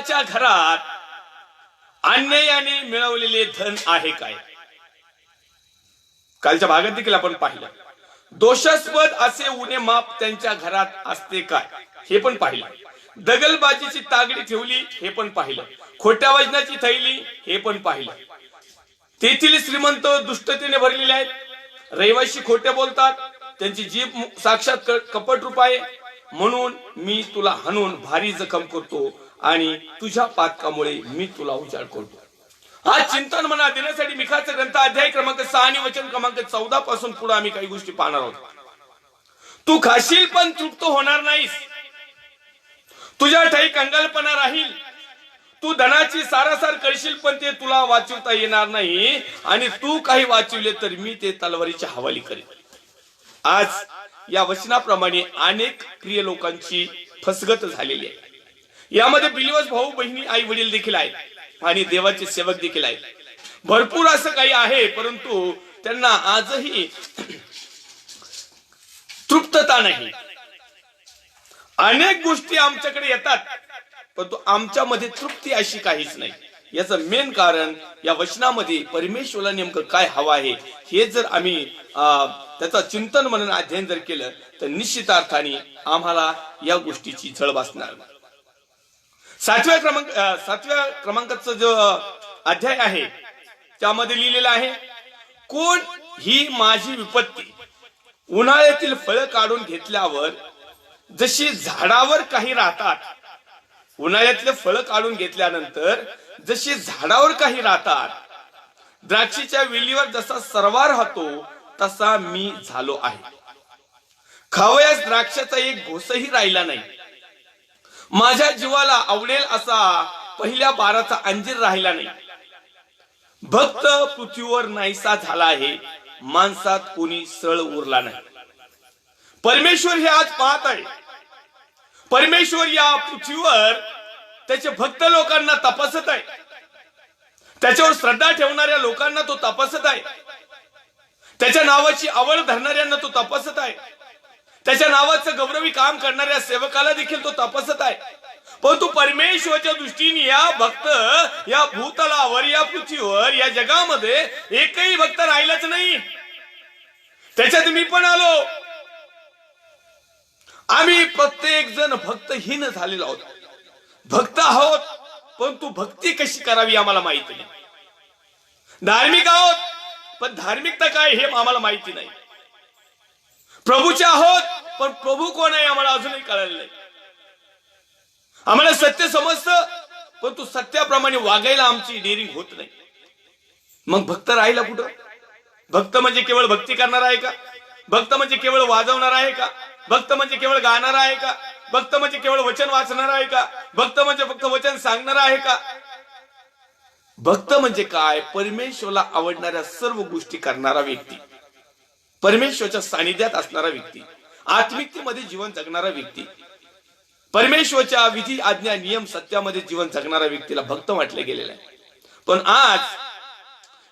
कोणाच्या घरात अन्यायाने मिळवलेले धन आहे काय? कालच्या भागात देखील आपण पाहिलं. दोषास्पद असे उणे माप त्यांच्या घरात असते काय, हे पण पाहिलं. दगलबाजीची तागडी ठेवली, हे पण पाहिलं. खोट्या वजनाची थैली, हे पण पाहिलं. तेथील श्रीमंत दुष्टतेने भरलेले आहेत, रहिवाशी खोटे बोलतात, त्यांची जीभ साक्षात कपट रूप आहे. म्हणून मी तुला हाणून भारी जखम करतो आणि तुझ्या पातकामुळे मी तुला उजाड करतो. हा चिंतन मना देण्यासाठी मिखाचा ग्रंथ अध्याय क्रमांक 6 आणि वचन क्रमांक 14 पासून पुढे आम्ही काही गोष्टी पाहणार आहोत. तू खाशील पण तृप्त होणार नाहीस, तुझ्या ठाई कंगालपणा राहील. तू धनाची सारासार करशील पण ते तुला वाचवता येणार नाही, आणि तू काही वाचवले तर मी ते तलवारीच्या हवाली करेन. आज या वचनाप्रमाणे अनेक प्रिय लोकांची फसगत झालेली आहे. यामध्ये बिलीवर्स भाऊ बहिणी आई वडील देखील आहेत आणि देवाचे सेवक देखील आहेत. भरपूर असं काही आहे, परंतु त्यांना आजही तृप्तता नाही. अनेक गोष्टी आमच्याकडे येतात, परंतु आमच्यामध्ये तृप्ती अशी काहीच नाही. याचं मेन कारण या वचनामध्ये परमेश्वराला नेमकं काय हवं आहे हे जर आम्ही त्याचा चिंतन म्हणून अध्ययन जर केलं तर निश्चित अर्थाने आम्हाला या गोष्टीची झळ बसणार. 7व्या क्रमांकाचा जो अध्याय आहे त्यामध्ये लिहिलेलं आहे, कोण ही माझी विपत्ती उन्हाळ्यातील फळ काढून घेतल्यावर जशी झाडावर काही राहतात, उन्हाळ्यातले फळ काढून घेतल्यानंतर जशी झाडावर काही राहतात, द्राक्षीच्या वेलीवर जसा सरवा राहतो तसा मी झालो आहे. खावयास द्राक्षाचा एक घोसही राहिला नाही. माझ्या जीवाला आवडेल असा पहिल्या बाराचा अंजीर राहिला नाही. भक्त पृथ्वीवर नाहीसा झाला आहे, माणसात कोणी सळ उरला नाही. परमेश्वर हे आज पाहत आहे. परमेश्वर या पृथ्वीवर त्याचे भक्त लोकांना तपासत आहे. त्याच्यावर श्रद्धा ठेवणाऱ्या लोकांना तो तपासत आहे. त्याच्या नावाची आवड धरणाऱ्यांना तो तपासत आहे. त्याच्या नावाचं गौरवी काम करणाऱ्या सेवकाला देखील तो तपासत आहे. परंतु परमेश्वराच्या दृष्टीने या भक्त या भूतलावर, या पृथ्वीवर, या जगामध्ये एकही भक्त राहिलाच नाही. त्याच्यात मी पण आलो. आम्ही प्रत्येक जण भक्तहीन झालेलो आहोत. भक्त आहोत, परंतु भक्ती कशी करावी आम्हाला माहिती नाही. धार्मिक आहोत, पण धार्मिकता काय हे आम्हाला माहिती नाही. प्रभूचे आहोत, पण प्रभू कोण आहे आम्हाला अजूनही कळलेलं नाही. आम्हाला सत्य समजतं, परंतु सत्याप्रमाणे वागायला आमची डेअरिंग होत नाही. मग भक्त राहिला कुठं? भक्त म्हणजे केवळ भक्ती करणार आहे का? भक्त म्हणजे केवळ वाजवणार आहे का? भक्त म्हणजे केवळ गाणार आहे का? भक्त म्हणजे केवळ वचन वाचणार आहे का? भक्त म्हणजे फक्त वचन सांगणार आहे का? भक्त म्हणजे काय? परमेश्वराला आवडणाऱ्या सर्व गोष्टी करणारा व्यक्ती, परमेश्वराच्या सानिध्यात असणारा व्यक्ती, आत्मिकतेमध्ये जीवन जगणारा व्यक्ती, परमेश्वराच्या विधी आज्ञा नियम सत्यामध्ये जीवन जगणाऱ्या व्यक्तीला भक्त म्हटले गेलेले आहे. पण आज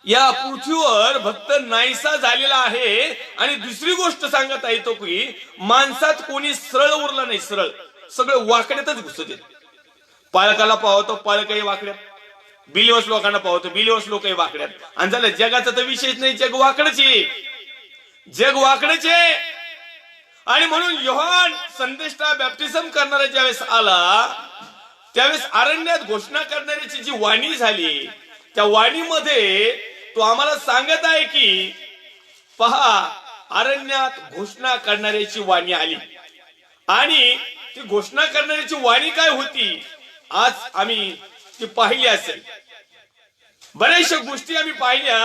या पृथ्वीवर भक्त नाहीसा झालेला आहे. आणि दुसरी गोष्ट सांगत आहे तो की माणसात कोणी सरळ उरलं नाही. सरळ सगळं वाकड्यातच घुसत येत. पाळकाला पाहतो पाळकही वाकड्यात, बिलीवर्स लोकांना पाहतो बिलीवर्स लोकही वाकड्यात. आणि झालं जगाचा तर विशेष नाही, जग वाकडच आहे. जग वाकडच आहे. आणि म्हणून योहान संदेष्टा बॅप्टिझम करणारा ज्यावेळेस आला, त्यावेळेस अरण्यात घोषणा करणाऱ्याची जी वाणी झाली, त्या वाणीमध्ये तो आम्हाला सांगत आहे की पहा, अरण्यात घोषणा करणाऱ्याची वाणी आली. आणि ती घोषणा करणाऱ्याची वाणी काय होती आज आम्ही ती पाहिली असेल. बऱ्याचशा गोष्टी आम्ही पाहिल्या.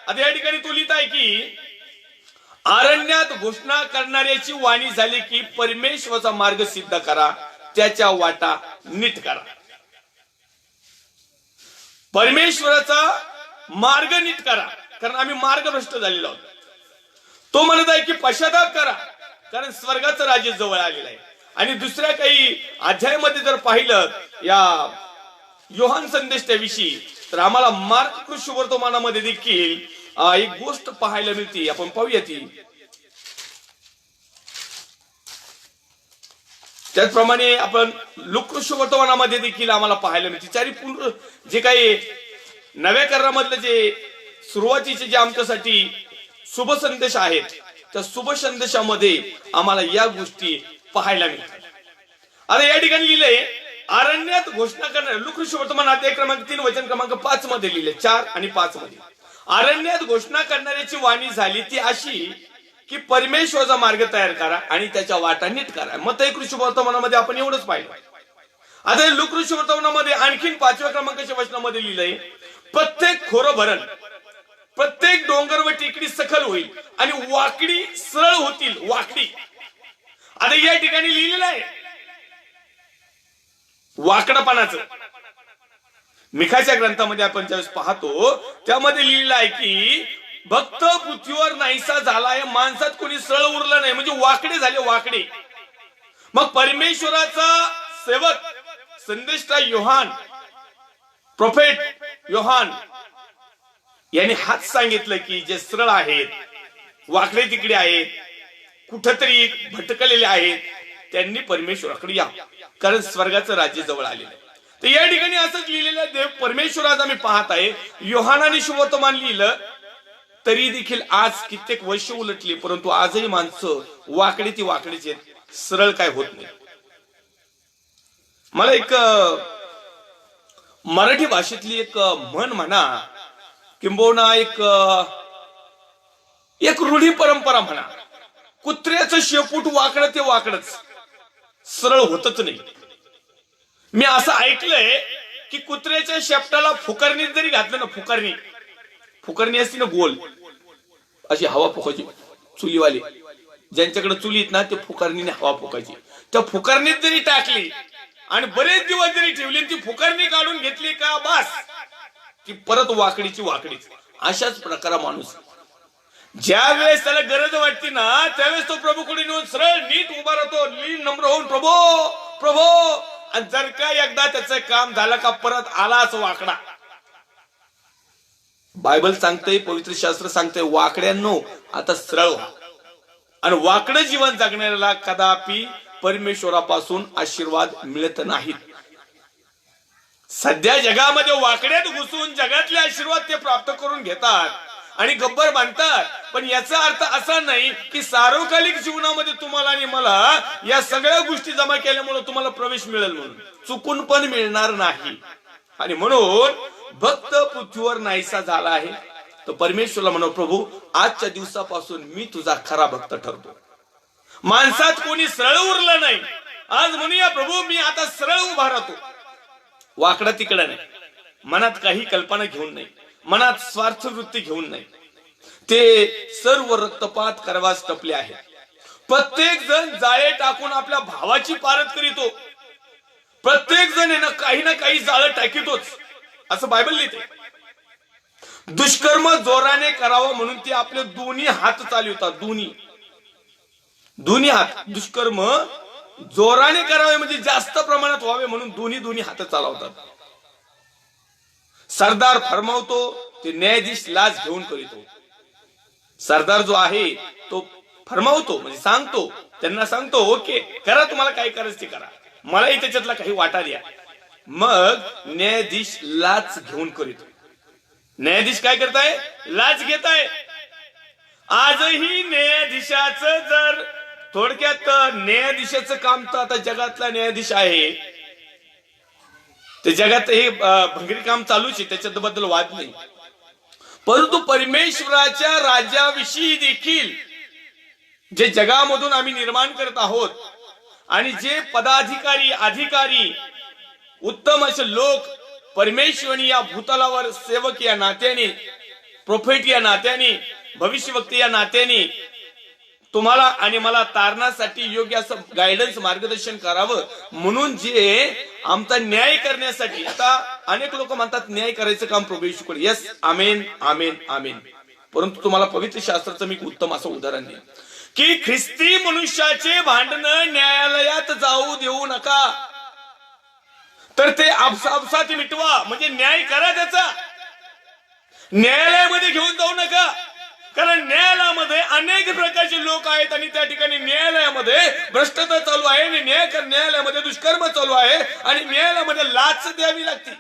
आता या ठिकाणी तो लिहित आहे की अरण्यात घोषणा करणाऱ्याची वाणी झाली की परमेश्वराचा मार्ग सिद्ध करा, त्याच्या वाटा नीट करा. परमेश्वराचा मार्ग नीट करा, कारण आम्ही मार्गभ्रष्ट झालेलो आहोत. तो म्हणत आहे की पश्चाताप करा, कारण स्वर्गाचं राज्य जवळ आलेलं आहे. आणि दुसऱ्या काही अध्यायामध्ये जर पाहिलं या योहान संदेशाविषयी, तर आम्हाला मार्क कृष्ण वर्तमानामध्ये देखील एक गोष्ट पाहायला मिळते. आपण पाहूया ती. त्याचप्रमाणे आपण लोककृष्ण वर्तमानामध्ये देखील आम्हाला पाहायला मिळते. चारी पूर्ण जे काही नव्या करारामधले जे सुरुवातीचे जे आमच्यासाठी शुभ संदेश आहेत, त्या शुभ संदेशामध्ये आम्हाला या गोष्टी पाहायला मिळतात. आता या ठिकाणी लिहिलंय, अरण्यात घोषणा करणार. लोककृष्ण वर्तमान अध्याय क्रमांक 3 वचन क्रमांक 5 मध्ये लिहिले, 4 आणि 5 मध्ये, अरण्यात घोषणा करणाऱ्याची वाणी झाली ती अशी की परमेश्वराचा मार्ग तयार करा आणि त्याच्या वाटा नीट करा. मग कृष्ण वर्तमानामध्ये आपण एवढंच पाहिलं. आता लोककृष्ण वर्तमानामध्ये आणखीन 5व्या क्रमांकाच्या वचनामध्ये लिहिलंय, प्रत्येक खोरं भरण, प्रत्येक डोंगर व टेकडी सखल होईल आणि वाकडी सरळ होतील. वाकडी, आता या ठिकाणी लिहिलेलं आहे वाकडपणाचं. मिखाच्या ग्रंथामध्ये आपण ज्यावेळेस पाहतो त्यामध्ये लिहिलेलं आहे की भक्त पृथ्वीवर नाहीसा झालाय, माणसात कोणी सरळ उरलं नाही, म्हणजे वाकडे झाले, वाकडे. मग परमेश्वराचा सेवक संदेष्टा योहान, प्रोफेट योहान यांनी हाच सांगितलं की जे सरळ आहेत, वाकडे तिकडे आहेत, कुठंतरी भटकलेले आहेत, त्यांनी परमेश्वराकडे या, कारण स्वर्गाचं राज्य जवळ आलेलं आहे. तर या ठिकाणी असंच लिहिलेलं देव परमेश्वर आज आम्ही पाहत आहे. योहानाने शुभवर्तमान लिहिलं तरी देखील आज कित्येक वर्ष उलटली, परंतु आजही माणसं वाकडे ती वाकडेच आहेत, सरळ काय होत नाही. मला एक मराठी भाषेतली एक म्हण म्हणा किंबहुना एक रूढी परंपरा म्हणा, कुत्र्याचं शेपूट वाकडं ते वाकडच, सरळ होतच नाही. मी असं ऐकलंय की कुत्र्याच्या शेपटाला फुकरणी जरी घातलं ना, फुकरणी असते ना गोल अशी हवा फुकायची, चुलीवाले ज्यांच्याकडे चुलीत ना ते फुकरणीने हवा फुकायची, त्या फुकरणीत जरी टाकली आणि बरेच दिवस जरी ठेवली, ती फुकरणी काढून घेतली का बस की परत वाकडीची वाकडीच. अशाच प्रकारा माणूस ज्या वेळेस त्याला गरज वाटते ना त्यावेळेस तो प्रभूकडे येऊन सरळ नीट उभा राहतो, लीन नम्र होऊन प्रभो प्रभो, आणि जर का एकदा त्याचं काम झालं का परत आलाच वाकडा. बायबल सांगतंय, पवित्र शास्त्र सांगतंय, वाकड्यांनो आता सरळ व्हा. आणि वाकडं जीवन जगणाऱ्याला कदापि परमेश्वरापासून आशीर्वाद मिळत नाहीत. सध्या जगामध्ये वाकड्यात घुसून जगातले आशीर्वाद ते प्राप्त करून घेतात आणि गब्बर बांधतात. पण याचा अर्थ असा नाही की सार्वकालिक जीवनामध्ये तुम्हाला आणि मला या सगळ्या गोष्टी जमा केल्यामुळे तुम्हाला प्रवेश मिळेल म्हणून, चुकून पण मिळणार नाही. आणि म्हणून भक्त पृथ्वीवर नाहीसा झाला आहे तर परमेश्वरला म्हणो, प्रभू आजच्या दिवसापासून मी तुझा खरा भक्त ठरतो. माणसात कोणी सरळ उरलं नाही, आज म्हणूया प्रभू मी आता सरळ उभा राहतो, वाकडा तिकडा नाही, मनात काही कल्पना घेऊन नाही, मनात स्वार्थ वृत्ती घेऊन नाही. ते सर्व रक्तपात करवास टपले आहे. प्रत्येक जण जाळे टाकून आपल्या भावाची पारत करीतो, प्रत्येक जण काही ना काही जाळं टाकीतोच, असं बायबल लिहिते. दुष्कर्म जोराने करावं म्हणून ते आपले दोन्ही हात चालवतात, दोन्ही हात. दुष्कर्म जोराने करावे म्हणजे जास्त प्रमाणात व्हावे म्हणून दोन्ही हात चालवतात. सरदार फरमावतो ते न्यायाधीश लाच घेऊन करीतो. सरदार जो आहे तो फरमावतो म्हणजे सांगतो, त्यांना सांगतो ओके करा, तुम्हाला काय करायचं ते करा, मलाही त्याच्यातला काही वाटा द्या. मग न्यायाधीश लाच घेऊन करीतो. न्यायाधीश काय करताय? लाच घेताय. आजही न्यायाधीशाचं जर थोडक्यात न्यायाधीशाचं काम तर आता जगातला न्यायाधीश आहे ते जगात हे भंगरी काम चालूच आहे, त्याच्याबद्दल वाद नाही. परंतु परमेश्वराच्या राज्याविषयी देखील जे जगामधून आम्ही निर्माण करत आहोत आणि जे पदाधिकारी अधिकारी उत्तम असे लोक परमेश्वरी या भूतलावर सेवक या नात्याने, प्रोफेट या नात्याने, भविष्यवक्ते या नात्याने तुम्हाला आणि मला तारणासाठी योग्य असं गायडन्स मार्गदर्शन करावं म्हणून जे आमचा न्याय करण्यासाठी. आता अनेक लोक म्हणतात न्याय करायचं काम प्रभू येशूकडे. यस, आमेन आमेन आमेन. परंतु तुम्हाला पवित्र शास्त्राचं मी उत्तम असं उदाहरण देईन की ख्रिस्ती मनुष्याचे भांडणं न्यायालयात जाऊ देऊ नका, तर ते आपसात मिटवा. म्हणजे न्याय करा, त्याचा न्यायालयामध्ये घेऊन जाऊ नका. कारण न्यायालयामध्ये अनेक प्रकारचे लोक आहेत आणि त्या ठिकाणी न्यायालयामध्ये भ्रष्टाचार चालू आहे आणि न्यायालयामध्ये दुष्कर्म चालू आहे आणि न्यायालयामध्ये लाच द्यावी लागते.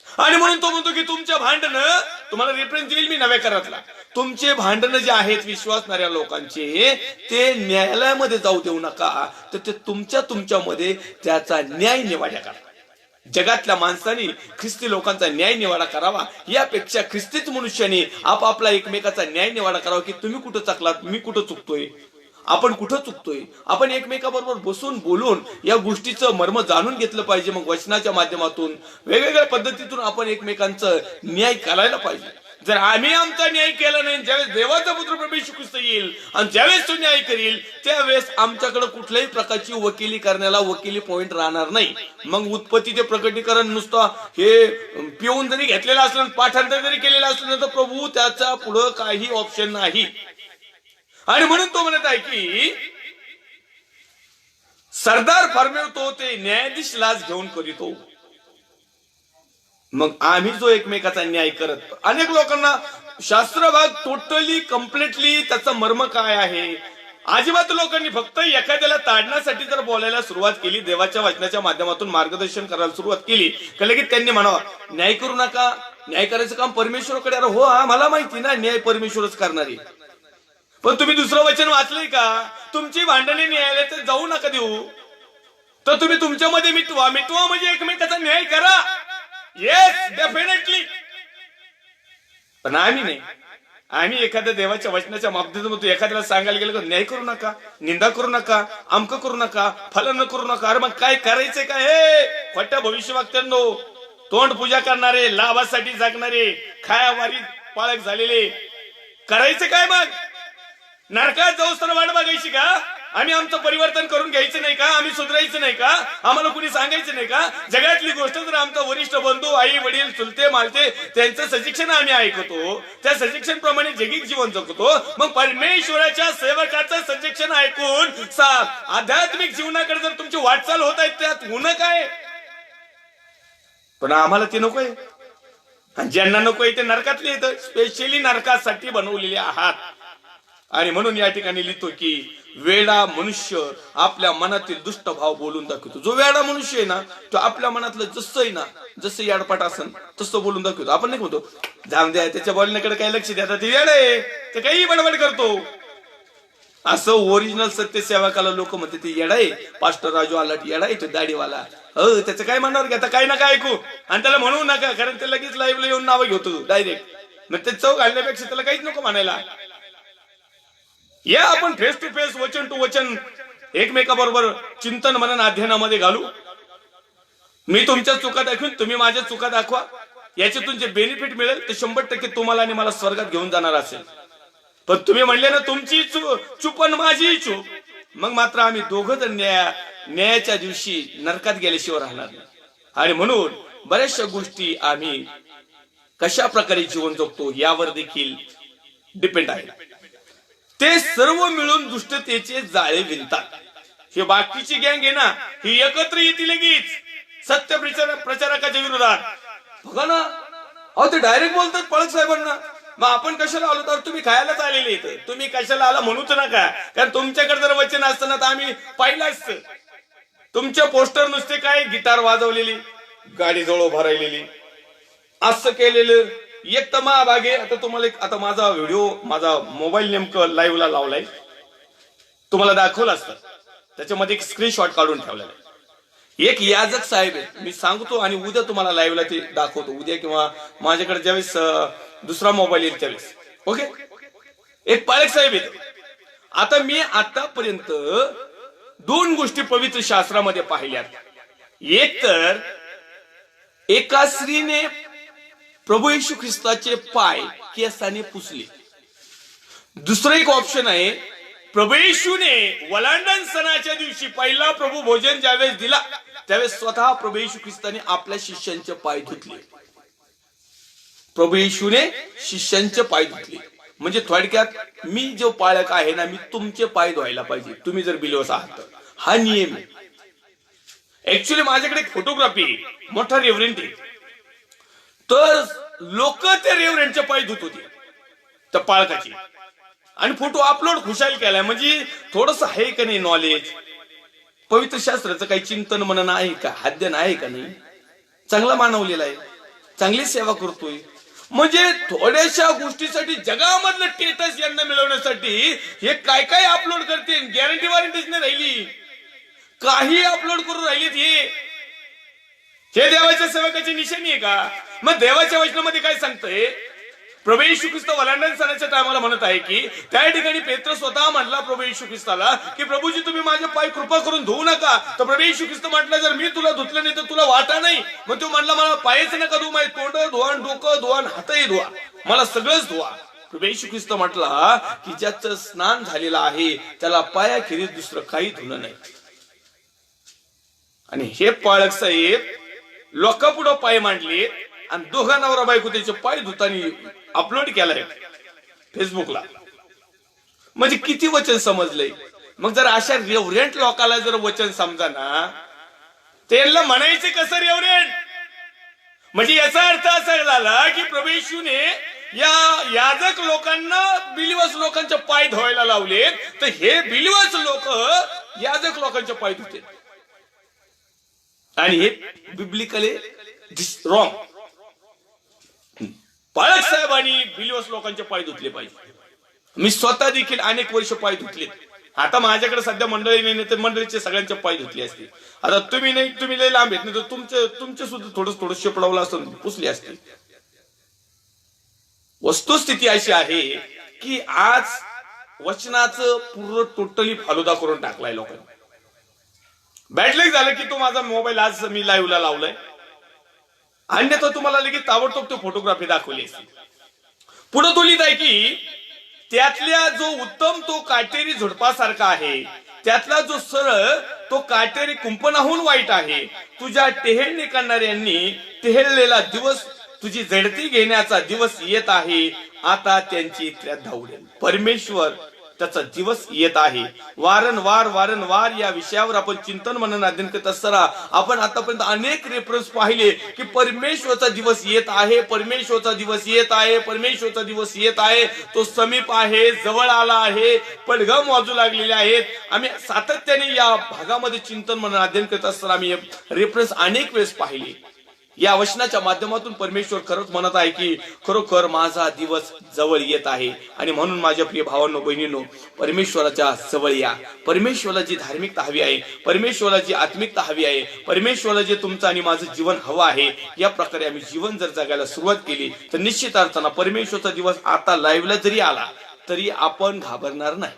आणि म्हणून तो म्हणतो की तुमच्या भांडणं, तुम्हाला रेफरन्स देईल मी नव्या करातला, तुमचे भांडणं जे आहेत विश्वासणाऱ्या लोकांचे ते न्यायालयामध्ये जाऊ देऊ नका, तर ते तुमच्यामध्ये त्याचा न्याय निवाडा करा. जगातल्या माणसाने ख्रिस्ती लोकांचा न्याय निवाडा करावा, यापेक्षा ख्रिस्तीच मनुष्याने आपापला एकमेकाचा न्याय निवाडा करावा की तुम्ही कुठं चकलात, मी कुठं चुकतोय, आपण कुठं चुकतोय, आपण एकमेकाबरोबर बसून बोलून या गोष्टीचं मर्म जाणून घेतलं पाहिजे. मग वचनाच्या माध्यमातून वेगवेगळ्या पद्धतीतून आपण एकमेकांचं न्याय करायला पाहिजे. जर आम्ही आमचा न्याय केला नाही, ज्यावेळेस देवाचा पुत्र प्रभू येशू ख्रिस्त येईल आणि ज्यावेळेस तो न्याय करील त्यावेळेस आमच्याकडे कुठल्याही प्रकारची वकिली करण्याला वकिली पॉइंट राहणार नाही. मग उत्पत्ती ते प्रकटीकरण नुसतं हे पिऊन जरी घेतलेलं असलं, पाठांतर जरी केलेलं असलं तर प्रभू त्याचा पुढं काही ऑप्शन नाही. आणि म्हणून तो म्हणत आहे की सरदार फरमावतो ते न्यायाधीश लाच घेऊन करीतो. मग आम्ही जो एकमेकाचा न्याय करत, अनेक लोकांना शास्त्र भाग टोटली कम्प्लिटली त्याचा मर्म काय आहे अजिबात लोकांनी फक्त एखाद्याला ताडण्यासाठी जर बोलायला सुरुवात केली, देवाच्या वचनाच्या माध्यमातून मार्गदर्शन करायला सुरुवात केली की लगेच त्यांनी म्हणावं न्याय करू नका, न्याय करायचं काम परमेश्वराकडे. अरे हो, मला माहिती ना न्याय परमेश्वरच करणारी, पण तुम्ही दुसरं वचन वाचलंय का? तुमची भांडणे न्यायालयात जाऊ नका देऊ, तर तुम्ही तुमच्यामध्ये मिटवा म्हणजे एकमेकाचा न्याय करा. Yes, definitely. पण आम्ही नाही, आम्ही एखाद्या देवाच्या वचनाच्या माध्यमातून एखाद्याला सांगायला गेलं तर न्याय करू नका, निंदा करू नका, अमक करू नका, फलन करू नका. अरे मग काय करायचंय काय? हे खोट्या भविष्यवक्त्यांनो, तोंड पूजा करणारे, लाभासाठी जगणारे, खायावारी पाळक झालेले, करायचं काय? मग नरकात जाऊस तर वाट बघायची का? आम्ही आमचं परिवर्तन करून घ्यायचं नाही का? आम्ही सुधारायचं नाही का? आम्हाला कुणी सांगायचं नाही का? जगातली गोष्ट जर आमचा वरिष्ठ बंधू, आई वडील, चुलते मालते त्यांचं सशिक्षण आम्ही ऐकतो, त्या सशिक्षण प्रमाणे जगिक जीवन जगतो, मग परमेश्वराच्या सेवकाचं सशिक्षण ऐकून आध्यात्मिक जीवनाकडे जर तुमची वाटचाल होत आहे त्यात होणं काय? पण आम्हाला ते नकोय. ज्यांना नकोय ते नरकातले येतं, स्पेशली नरकासाठी बनवलेले आहात. आणि म्हणून या ठिकाणी लिहितो की वेडा मनुष्य आपल्या मनातील दुष्ट भाव बोलून दाखवतो. जो वेडा मनुष्य आहे ना, तो आपल्या मनातलं जसं आहे ना, जसं याडपाट असन तसं बोलून दाखवतो. आपण नाही म्हणतो जाम द्या, त्याच्या बोलण्याकडे काही लक्ष द्या, ते वेड आहे, ते काही बडबड करतो. असं ओरिजिनल सत्यसेवकाला लोक म्हणते ते येडा आहे, पास्टर राजू आलाट येडा आहे, तो दाढीवाला. त्याचं काय म्हणणार घ्या, काय नका ऐकू आणि त्याला म्हणू नका, कारण ते लगेच लाईव्हला येऊन नावं घेतो डायरेक्ट. मग ते चव घालण्यापेक्षा त्याला काहीच नको म्हणायला. या आपण फेस टू फेस, वचन टू वचन एकमेकाबरोबर चिंतन मनन अध्ययनामध्ये घालू. मी तुमच्या चुका दाखवून, तुम्ही माझ्या चुका दाखवा. याच्यातून जे बेनिफिट मिळेल ते 100% तुम्हाला आणि मला स्वर्गात घेऊन जाणार असेल. पण तुम्ही म्हणले ना तुमची चूक आणि माझी चूक, मग मात्र आम्ही दोघं जण न्यायाच्या दिवशी नरकात गेल्याशिवाय राहणार नाही. आणि म्हणून बऱ्याचशा गोष्टी आम्ही कशा प्रकारे जीवन जगतो यावर देखील डिपेंड आहे. ते सर्व मिळून दुष्टतेचे जाळे विणतात. हे बाकीची गँग आहे ना, ही एकत्र येतील लगेच सत्य प्रचारकाच्या विरोधात. बघा ना, अहो ते डायरेक्ट बोलतात पळक साहेबांना. मग आपण कशाला आलो? तर तुम्ही खायलाच आलेले इथं, तुम्ही कशाला आला म्हणूच नका, कारण तुमच्याकडे जर वचन असतं तर आम्ही पाहिलं असतं. तुमचे पोस्टर नुसते काय गिटार वाजवलेली, गाडी जवळ भरायलेली, असं केलेलं एक तर महाभागे. आता तुम्हाला आता माझा व्हिडिओ, माझा मोबाईल नेमकं लाईव्हला लावलाय, तुम्हाला दाखवलं असतं. त्याच्यामध्ये एक स्क्रीनशॉट काढून ठेवलेला आहे. एक याजक साहेब आहे, मी सांगतो आणि उद्या तुम्हाला लाईव्हला ते दाखवतो, उद्या किंवा माझ्याकडे ज्यावेळेस दुसरा मोबाईल येईल त्यावेळेस. ओके, एक पाळक साहेब आहेत. आता मी आतापर्यंत 2 गोष्टी पवित्र शास्त्रामध्ये पाहिल्यात. एक तर एका स्त्रीने प्रभू येशू ख्रिस्ताचे पाय केसाने पुसले. दुसरं एक ऑप्शन आहे, प्रभू येशूने वलांडण सणाच्या दिवशी पहिला प्रभू भोजन ज्यावेळेस दिला त्यावेळेस स्वतः प्रभू येशू ख्रिस्ताने आपल्या शिष्यांचे पाय धुतले. प्रभू येशूने शिष्यांचे पाय धुतले म्हणजे थोडक्यात मी जो पाळक आहे ना, मी तुमचे पाय धुवायला पाहिजे, तुम्ही जर बिलीव्हर्स आहात तर. हा नियम आहे. ऍक्च्युली माझ्याकडे एक फोटोग्राफी मोठा रेव्हरंट आहे, तर लोक त्या रेव्हरंटचे पाय धुत होते. त्या पाळकाची, आणि फोटो अपलोड खुशाल केलाय. म्हणजे थोडस आहे का नाही नॉलेज, पवित्र शास्त्राचं काही चिंतन मनन आहे का, अध्ययन आहे का नाही, चांगला मानवलेला आहे, चांगली सेवा करतोय. म्हणजे थोड्याशा गोष्टीसाठी जगामधलं स्टेटस यांना मिळवण्यासाठी हे काय काय अपलोड करते, गॅरंटी वॉरंटीच नाही राहिली, काही अपलोड करून राहिलेत. हे देवाच्या सेवकाची निशाणी आहे का? मग देवाच्या वचनामध्ये काय सांगतंय? प्रभू येशू ख्रिस्त वलांडण सणाच्या टायमाला म्हणत आहे की त्या ठिकाणी पेत्र स्वतः म्हटला प्रभू येशू ख्रिस्ताला की प्रभूजी तुम्ही माझे पाय कृपा करून धुवू नका. तर प्रभू येशू ख्रिस्त म्हटलं जर मी तुला धुतलं नाही तर तुला वाटा नाही. मग तो म्हटला मला पायच नका धुवू, माझे तोंड धुवा, डोकं धुवा, हातही धुवा, मला सगळंच धुवा. प्रभू येशू ख्रिस्त म्हटला की ज्याचं स्नान झालेलं आहे त्याला पायाखेरीज दुसरं काही धुणं नाही. आणि हे पाळक साहेब लोकांपुढं पाय मांडले आणि दोघा नवरा बायको त्याचे पाय धुतानी अपलोड केलाय फेसबुकला. म्हणजे किती वचन समजलंय. मग जर अशा रेव्हरेंट लोकांना जर वचन समजा ना, त्यांना म्हणायचे कसं रेव्हरेंट? म्हणजे याचा अर्थ असा झाला की प्रभू येशूने या याजक लोकांना बिलीवर्स लोकांचे पाय धुवायला लावले, तर हे बिलीवर्स लोक याजक लोकांचे पाय धुते. आणि हे बिब्लिकली रॉंग. पाळक साहेबांनी बिलीवर्स लोकांचे पाय धुतले पाहिजे. मी स्वतः देखील अनेक वर्ष पाय धुतले. आता माझ्याकडे सध्या मंडळी नाही तर मंडळीचे सगळ्यांचे पाय धुतले असते. आता तुम्ही नाही, तुम्ही लय लांब येत नाही तर तुमचे सुद्धा थोडं शेपडावलं असतं, पुसले असते. वस्तुस्थिती अशी आहे की आज वचनाचं पूर्ण टोटली फालुदा करून टाकलाय लोकांनी. बॅटलेक झालं की तो माझा मोबाईल आज मी लाईव्हला लावलाय, अन्यथा तुम्हाला लगेच ताबडतोब तो फोटोग्राफी दाखवली असती. पुढे तो लिहित आहे की त्यातल्या जो उत्तम तो काटेरी झुडपासारखा आहे, त्यातला जो सरळ तो काटेरी कुंपणाहून वाईट आहे. तुझ्या टेहळणी करणाऱ्यांनी टेहळलेला दिवस, तुझी झडती घेण्याचा दिवस येत आहे. आता त्यांची इथल्या धावडेल. परमेश्वर त्याचा दिवस येत आहे. वारंवार या विषयावर आपण चिंतन मनन अध्ययन करत असताना आपण आतापर्यंत अनेक रेफरन्स पाहिले की परमेश्वरचा दिवस येत आहे, परमेश्वरचा दिवस येत आहे, परमेश्वरचा दिवस येत आहे. तो समीप आहे, जवळ आला आहे, पडघम वाजू लागलेले आहेत. आम्ही सातत्याने या भागामध्ये चिंतन मनन अध्ययन करत असताना आम्ही रेफरन्स अनेक वेळेस पाहिले. या वचनाच्या माध्यमातून परमेश्वर खरंच म्हणत आहे की खरोखर माझा दिवस जवळ येत आहे. आणि म्हणून माझ्या प्रिय भावांनो बहिणींनो, परमेश्वराच्या जवळ या. परमेश्वराला जी धार्मिकता हवी आहे, परमेश्वराला जी आत्मिकता हवी आहे, परमेश्वराला जे तुमचं आणि माझं जीवन हवं आहे, या प्रकारे आम्ही जीवन जर जगायला सुरुवात केली तर निश्चित अर्थानं परमेश्वराचा दिवस आता लाईव्हला जरी आला तरी आपण घाबरणार नाही.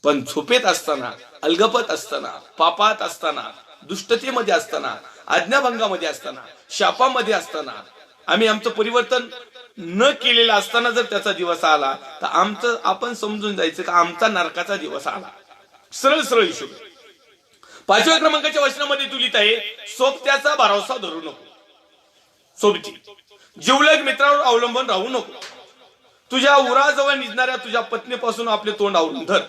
पण झोपेत असताना, अलगपत असताना, पापात असताना, दुष्टतेमध्ये असताना, आज्ञाभंगामध्ये असताना, शापामध्ये असताना, आम्ही आमचं परिवर्तन न केलेलं असताना जर त्याचा दिवस आला तर आपण समजून जायचं का आमचा नरकाचा दिवस आला. सरळ सरळ हिशोब. 5व्या क्रमांकाच्या वचनामध्ये तू लिहित आहे सोबत्याचा भरोसा धरू नको. सोबती जिवलग मित्रावर अवलंबून राहू नको. तुझ्या उराजवळ निजणाऱ्या तुझ्या पत्नीपासून आपले तोंड आवरून धर.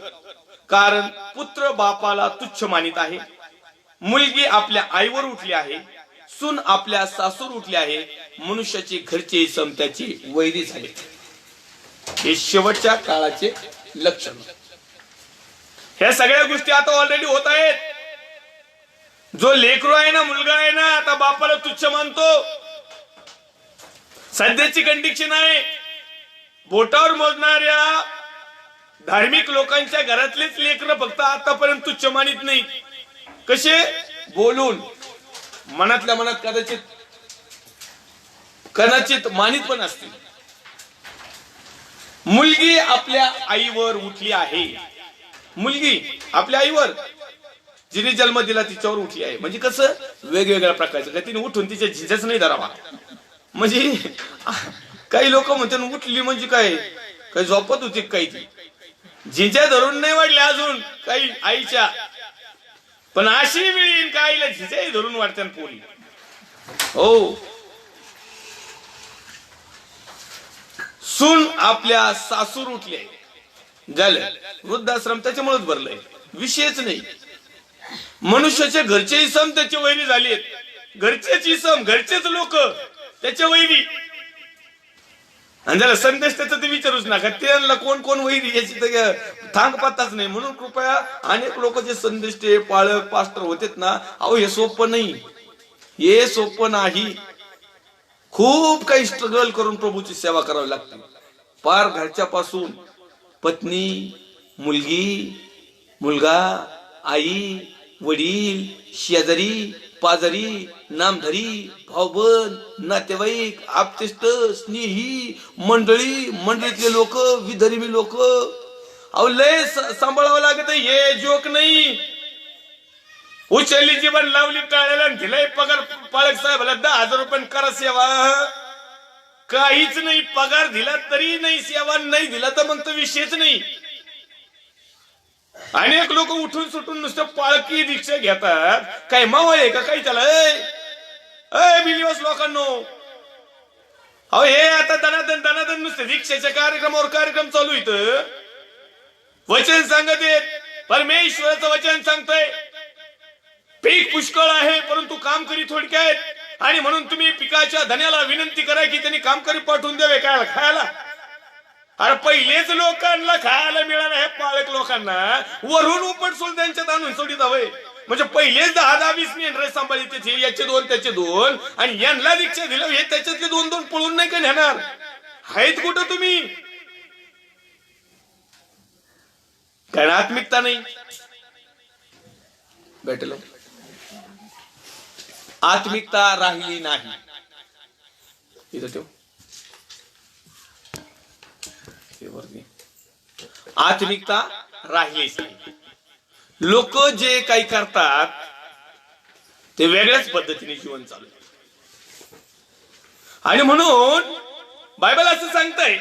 कारण पुत्र बापाला तुच्छ मानित आहे, मुलगी आपल्या आईवर उठली आहे, सून आपल्या सासूर उठली आहे, मनुष्याची घरचे सम त्याची वैरी झाले. हे शेवटच्या काळाचे लक्षण. ह्या सगळ्या गोष्टी आता ऑलरेडी होत आहेत. जो लेकरू आहे ना, मुलगा आहे ना, आता बापाला तुच्छ मानतो. सध्याची कंडिशन आहे बोटावर मोजणाऱ्या धार्मिक लोकांच्या घरातलेच लेकरं फक्त आतापर्यंत तुच्छ मानित नाही. कसे? बोलून, मनातल्या मनात कदाचित मानित पण असतील. मुलगी आपल्या आईवर उठली आहे. मुलगी आपल्या आईवर, जिने जन्म दिला तिच्यावर उठली आहे. म्हणजे कसं? वेगवेगळ्या प्रकारचं. का तिने उठून तिच्या झिंजाच नाही धरावा. म्हणजे काही लोक म्हणतात उठली म्हणजे काय झोपत होती काही, ती झिंजा धरून नाही वाढल्या अजून काही आईच्या. पण अशी मिळीन का आईला झिंजाही धरून वाढत्या पोरी. हो. सून आपल्या सासूर उठले झालं. वृद्धाश्रम त्याच्यामुळेच भरलंय, विषयच नाही. मनुष्याचे घरचे इसम त्याचे वैरी झालेत. घरचेच इसम, घरचेच लोक त्याचे वैरी. आणि ज्याला संदेश त्याचं ते विचारूच नका, त्यांना कोण कोण वैरी याची तर थांग पत्ताच नाही. म्हणून कृपया अनेक लोक जे संदेश ते पाळक पास्टर होतेत ना, अहो हे सोपं नाही, हे सोपं नाही. खूप काही स्ट्रगल करून प्रभूची सेवा करावी लागते. पार घरच्या पासून पत्नी, मुलगी, मुलगा, आई, वडील, शेजारी पाजारी, नामधरी, भाऊबंद, नातेवाईक, आप्तेष्ट, स्नेही, मंडळीतले लोक, विधर्मी लोक, अहो लय सांभाळावं लागत. हे जोक नाही. उचलली जीवन लावली टाळ्याला, दिलाय पगार पाळक साहेबाला 10,000 रुपये करा सेवा. काहीच नाही, पगार दिला तरी नाही सेवा, नाही दिला तर मग तो विषयच नाही. अनेक लोक उठून सुटून नुसतं पाळकी दीक्षा घेतात. काय मावळ आहे का काही त्याला? बिलिवस लोकांनो, अहो हे आता दनादन नुसतं दीक्षेच्या कार्यक्रमावर कार्यक्रम चालू इथं. वचन सांगत येत, परमेश्वराचं वचन सांगतंय पीक पुष्कळ आहे परंतु कामकरी थोडके आहेत, आणि म्हणून तुम्ही पिकाच्या धन्याला विनंती करा की त्यांनी कामकरी पाठवून द्यावे काय खायला. अरे पहिलेच लोकांना खायला मिळालं, हे पाळक लोकांना वरून उपटसूल त्यांच्यात आणून सोडित हवंय. म्हणजे पहिलेच 10-20 मेंढरे सांभाळीत, याचे 2 त्याचे 2, आणि यांना दीक्षा दिलं, हे त्याच्यातले 2-2 पळून नाही का नेणार? आहेत कुठं तुम्ही? कारण आत्मिकता नाही भेटल, आत्मिकता राहिली नाही. इथं ठेव, आत्मिकता राहिलीच नाही. लोक जे काही करतात ते वेगळ्याच पद्धतीने जीवन चालू आहे. आणि म्हणून बायबल असं सांगतंय,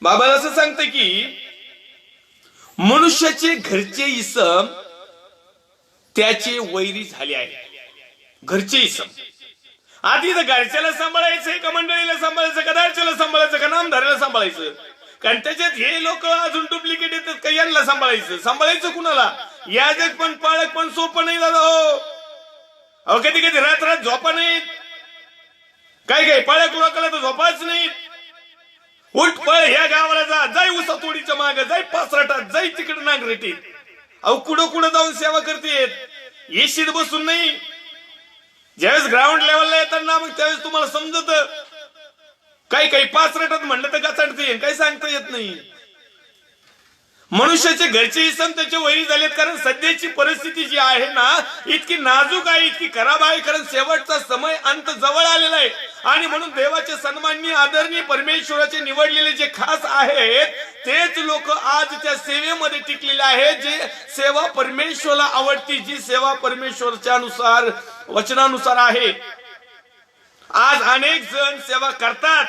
बायबल असं सांगतंय की मनुष्याचे घरचे इसम त्याचे वैरी झाले आहे. घरचे इसम आधी तर घरच्याला सांभाळायचं का मंडळीला सांभाळायचं का दारच्याला सांभाळायचं का नामधाऱ्याला सांभाळायचं? कारण त्याच्यात हे लोक अजून डुप्लिकेट येतात का यांना सांभाळायचं कुणाला? याजक पण पाळक पण सोपं नाही दादा हो. अहो कधी कधी रात झोपा नाहीत, काय पाळक लोकांना तर झोपाच नाहीत. उठ पळ ह्या गावाला जा, जाई उसा तोडीच्या मागे, जाई पाचराटात, जाई तिकडे नागरेटीत. अहो कुठं जाऊन सेवा करतेत, येशीत बसून नाही. ज्यावेळेस ग्राउंड लेवलला येतात ना, मग त्यावेळेस तुम्हाला समजत. काही पाचराटात म्हणलं तर गचाडते, काही सांगता येत नाही. मनुष्याचे घरचे इसम त्याचे वैरी झालेत. कारण सध्याची परिस्थिती जी आहे ना, इतकी नाजूक आहे, इतकी खराब आहे. कारण शेवटचा समय अंत जवळ आलेला आहे. आणि म्हणून देवाचे सन्माननीय आदरणीय परमेश्वराचे निवडलेले जे खास आहेत तेच लोक आज त्या सेवेमध्ये टिकलेले आहेत. जे सेवा परमेश्वराला आवडती, जी सेवा परमेश्वराच्या अनुसार वचनानुसार आहे. आज अनेक जण सेवा करतात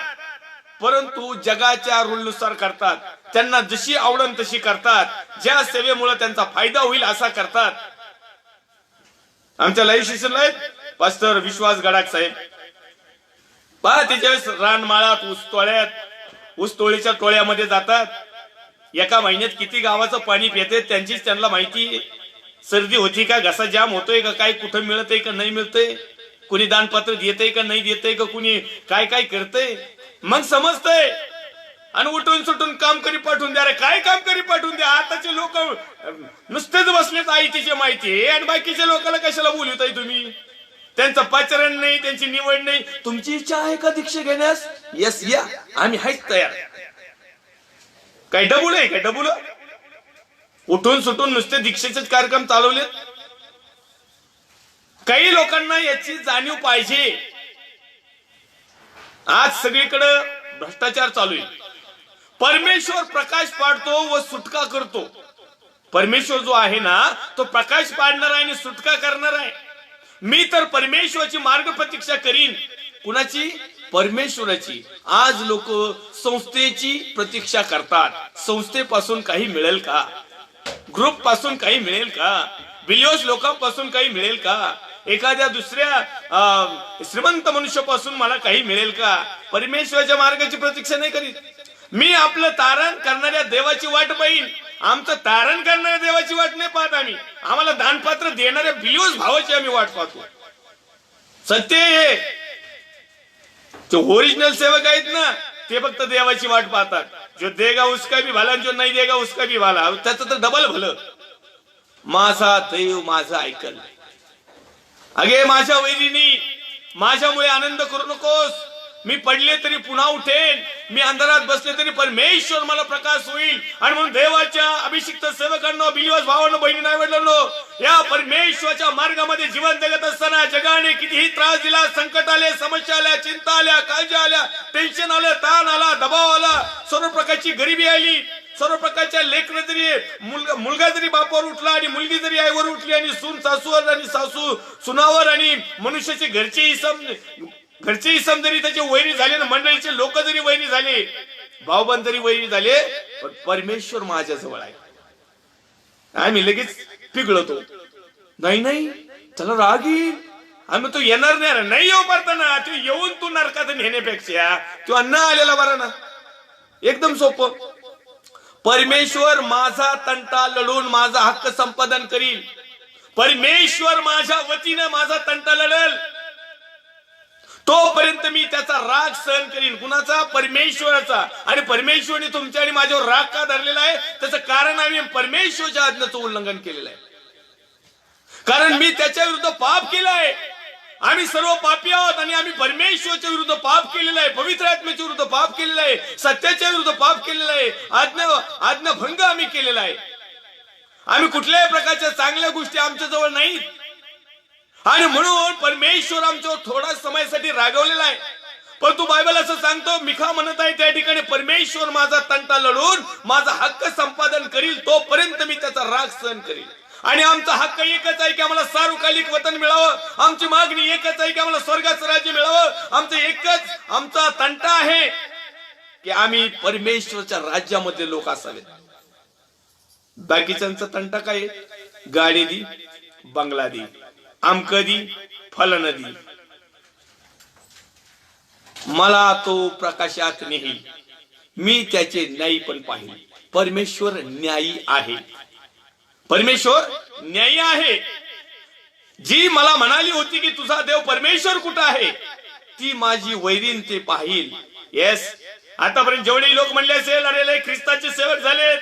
परंतु जगाच्या रूलनुसार करतात. त्यांना जशी आवडन तशी करतात. ज्या सेवेमुळे त्यांचा फायदा होईल असा करतात. आमच्या लाईव्ह सेशनला आहेत पास्टर विश्वास गडाख साहेब. पहा त्याच्या वेळेस रानमाळात ऊसतोळीच्या टोळ्यामध्ये जातात. एका महिन्यात किती गावाचं पाणी पिते त्यांचीच त्यांना माहिती. सर्दी होती का, घसा जाम होतोय का, काय कुठं मिळतंय का नाही मिळतंय, कुणी दानपत्र देतंय का नाही देतंय का, कुणी काय करतंय, मग समजतंय. आणि उठून सुटून काम करी पाठवून द्या. काय काम करी पाठवून द्या? आताचे लोक नुसतेच बसलेत आईची माहिती, आणि बाकीच्या लोकांना कशाला बोलवताय तुम्ही? त्यांचं पाचरण नाही, त्यांची निवड नाही. तुमची इच्छा आहे का दीक्षा घेण्यास? यस या, आम्ही आहेच तयार. काय डबुल आहे काय डबुल? उठून सुटून नुसते दीक्षेचेच कार्यक्रम चालवलेत. काही लोकांना याची जाणीव पाहिजे. आज सगळीकडे भ्रष्टाचार चालू आहे. परमेश्वर प्रकाश पाडतो व सुटका करतो. परमेश्वर जो आहे ना, तो प्रकाश पाडणार आहे आणि सुटका करणार आहे. मी तर परमेश्वराची मार्ग प्रतीक्षा करीन. कुणाची? परमेश्वराची. आज लोक संस्थेची प्रतीक्षा करतात. संस्थेपासून काही मिळेल का? ग्रुप पासून काही मिळेल का? बिलियर्स लोकांपासून काही मिळेल का? एखाद्या दुसऱ्या श्रीमंत मनुष्यापासून मला काही मिळेल का? परमेश्वराच्या मार्गाची प्रतीक्षा नाही करीत. मी आपलं तारण करणाऱ्या देवाची वाट पाहिन. आमचं तारण करणाऱ्या देवाची वाट नाही पाहत आम्ही. आम्हाला दानपात्र देणाऱ्या बिलियर्स भावाची आम्ही वाट पाहतो. सत्य हे. जो ओरिजिनल सेवक आहेत ना ते फक्त देवाची वाट पाहतात. जो देगा उसका भी भला, जो नाही देगा उसका भी भला. त्याचं तर डबल भलं. माझा देव माझं ऐकल. अगे माझ्या वैरीनी माझ्यामुळे आनंद करू नकोस. मी पडले तरी पुन्हा उठेन, मी अंधारात बसले तरी परमेश्वर मला प्रकाश होईल. आणि म्हणून देवाच्या अभिषिक्त सेवकांनो, बिलीवर्स भावांनो, बहिणी नाही वडिलांनो, या परमेश्वराच्या मार्गामध्ये जीवन जगत असताना जगाने कितीही त्रास दिला, संकट आले, समस्या आल्या, चिंता आल्या, काळजी आल्या, टेन्शन आलं, ताण आला, दबाव आला, सर्व प्रकारची गरिबी आली, सर्व प्रकारच्या लेकरं जरी मुलगा जरी बापावर उठला आणि मुलगी जरी आईवर उठली आणि सून सासूवर आणि सासू सुनावर आणि मनुष्याचे घरचेही सम जरी त्याचे वैरी झाले ना, मंडळीचे लोक जरी वैरी झाले, भाऊबंद जरी वैरी झाले, पण परमेश्वर माझ्या जवळ आहे. आम्ही लगेच पिघळतो. नाही त्याला राग येईल, आम्ही तो येणार नाही येऊ पारताना, तू येऊन तू नरकात नेण्यापेक्षा तू अन्न आलेला बरा ना. एकदम सोपं. परमेश्वर माझा तंटा लढून माझा हक्क संपादन करील. परमेश्वर माझ्या वतीने माझा तंटा लढेल, तोपर्यंत मी त्याचा राग सहन करीन. कुणाचा? परमेश्वराचा. आणि परमेश्वरने तुमच्या आणि माझ्यावर राग का धरलेला आहे? त्याचं कारण आम्ही परमेश्वराच्या आज्ञेचं उल्लंघन केलेलं आहे. कारण मी त्याच्या विरुद्ध पाप केलं आहे. आम्ही सर्व पापी आहोत आणि आम्ही परमेश्वराच्या विरुद्ध पाप केलेलं आहे, पवित्र आत्म्याच्या विरुद्ध पाप केलेलं आहे, सत्याच्या विरुद्ध पाप केलेलं आहे, आज्ञाभंग आम्ही केलेला आहे. आम्ही कुठल्याही प्रकारच्या चांगल्या गोष्टी आमच्या जवळ नाहीत. आणि म्हणून परमेश्वर आमच्यावर थोडा समयासाठी रागवलेला आहे. पण तू बायबल असं सांगतो, मिखा म्हणत आहे त्या ठिकाणी, परमेश्वर माझा तंटा लढून माझा हक्क संपादन करील, तोपर्यंत मी त्याचा राग सहन करील. आणि आमचा हक्क एकच आहे की आम्हाला सार्वकालिक वतन मिळावं. आमची मागणी एकच आहे की आम्हाला स्वर्गाचं राज्य मिळावं. आमचा तंटा आहे की आम्ही परमेश्वरच्या राज्यामध्ये लोक असावेत. बाकीच्यांचा तंटा काय? गाडी दी, बंगला दी, आमक दी, फलन दी, मला तो प्रकाशात नेईल, मी त्याचे न्यायी पण पाहिल. परमेश्वर न्यायी आहे. परमेश्वर न्यायी आहे. जी मला म्हणाली होती की तुझा देव परमेश्वर कुठं आहे, ती माझी वैरीन ते पाहिल. येस, आतापर्यंत जेवढे लोक म्हणले असेल, अरे लय ख्रिस्ताचे सेवक झालेत,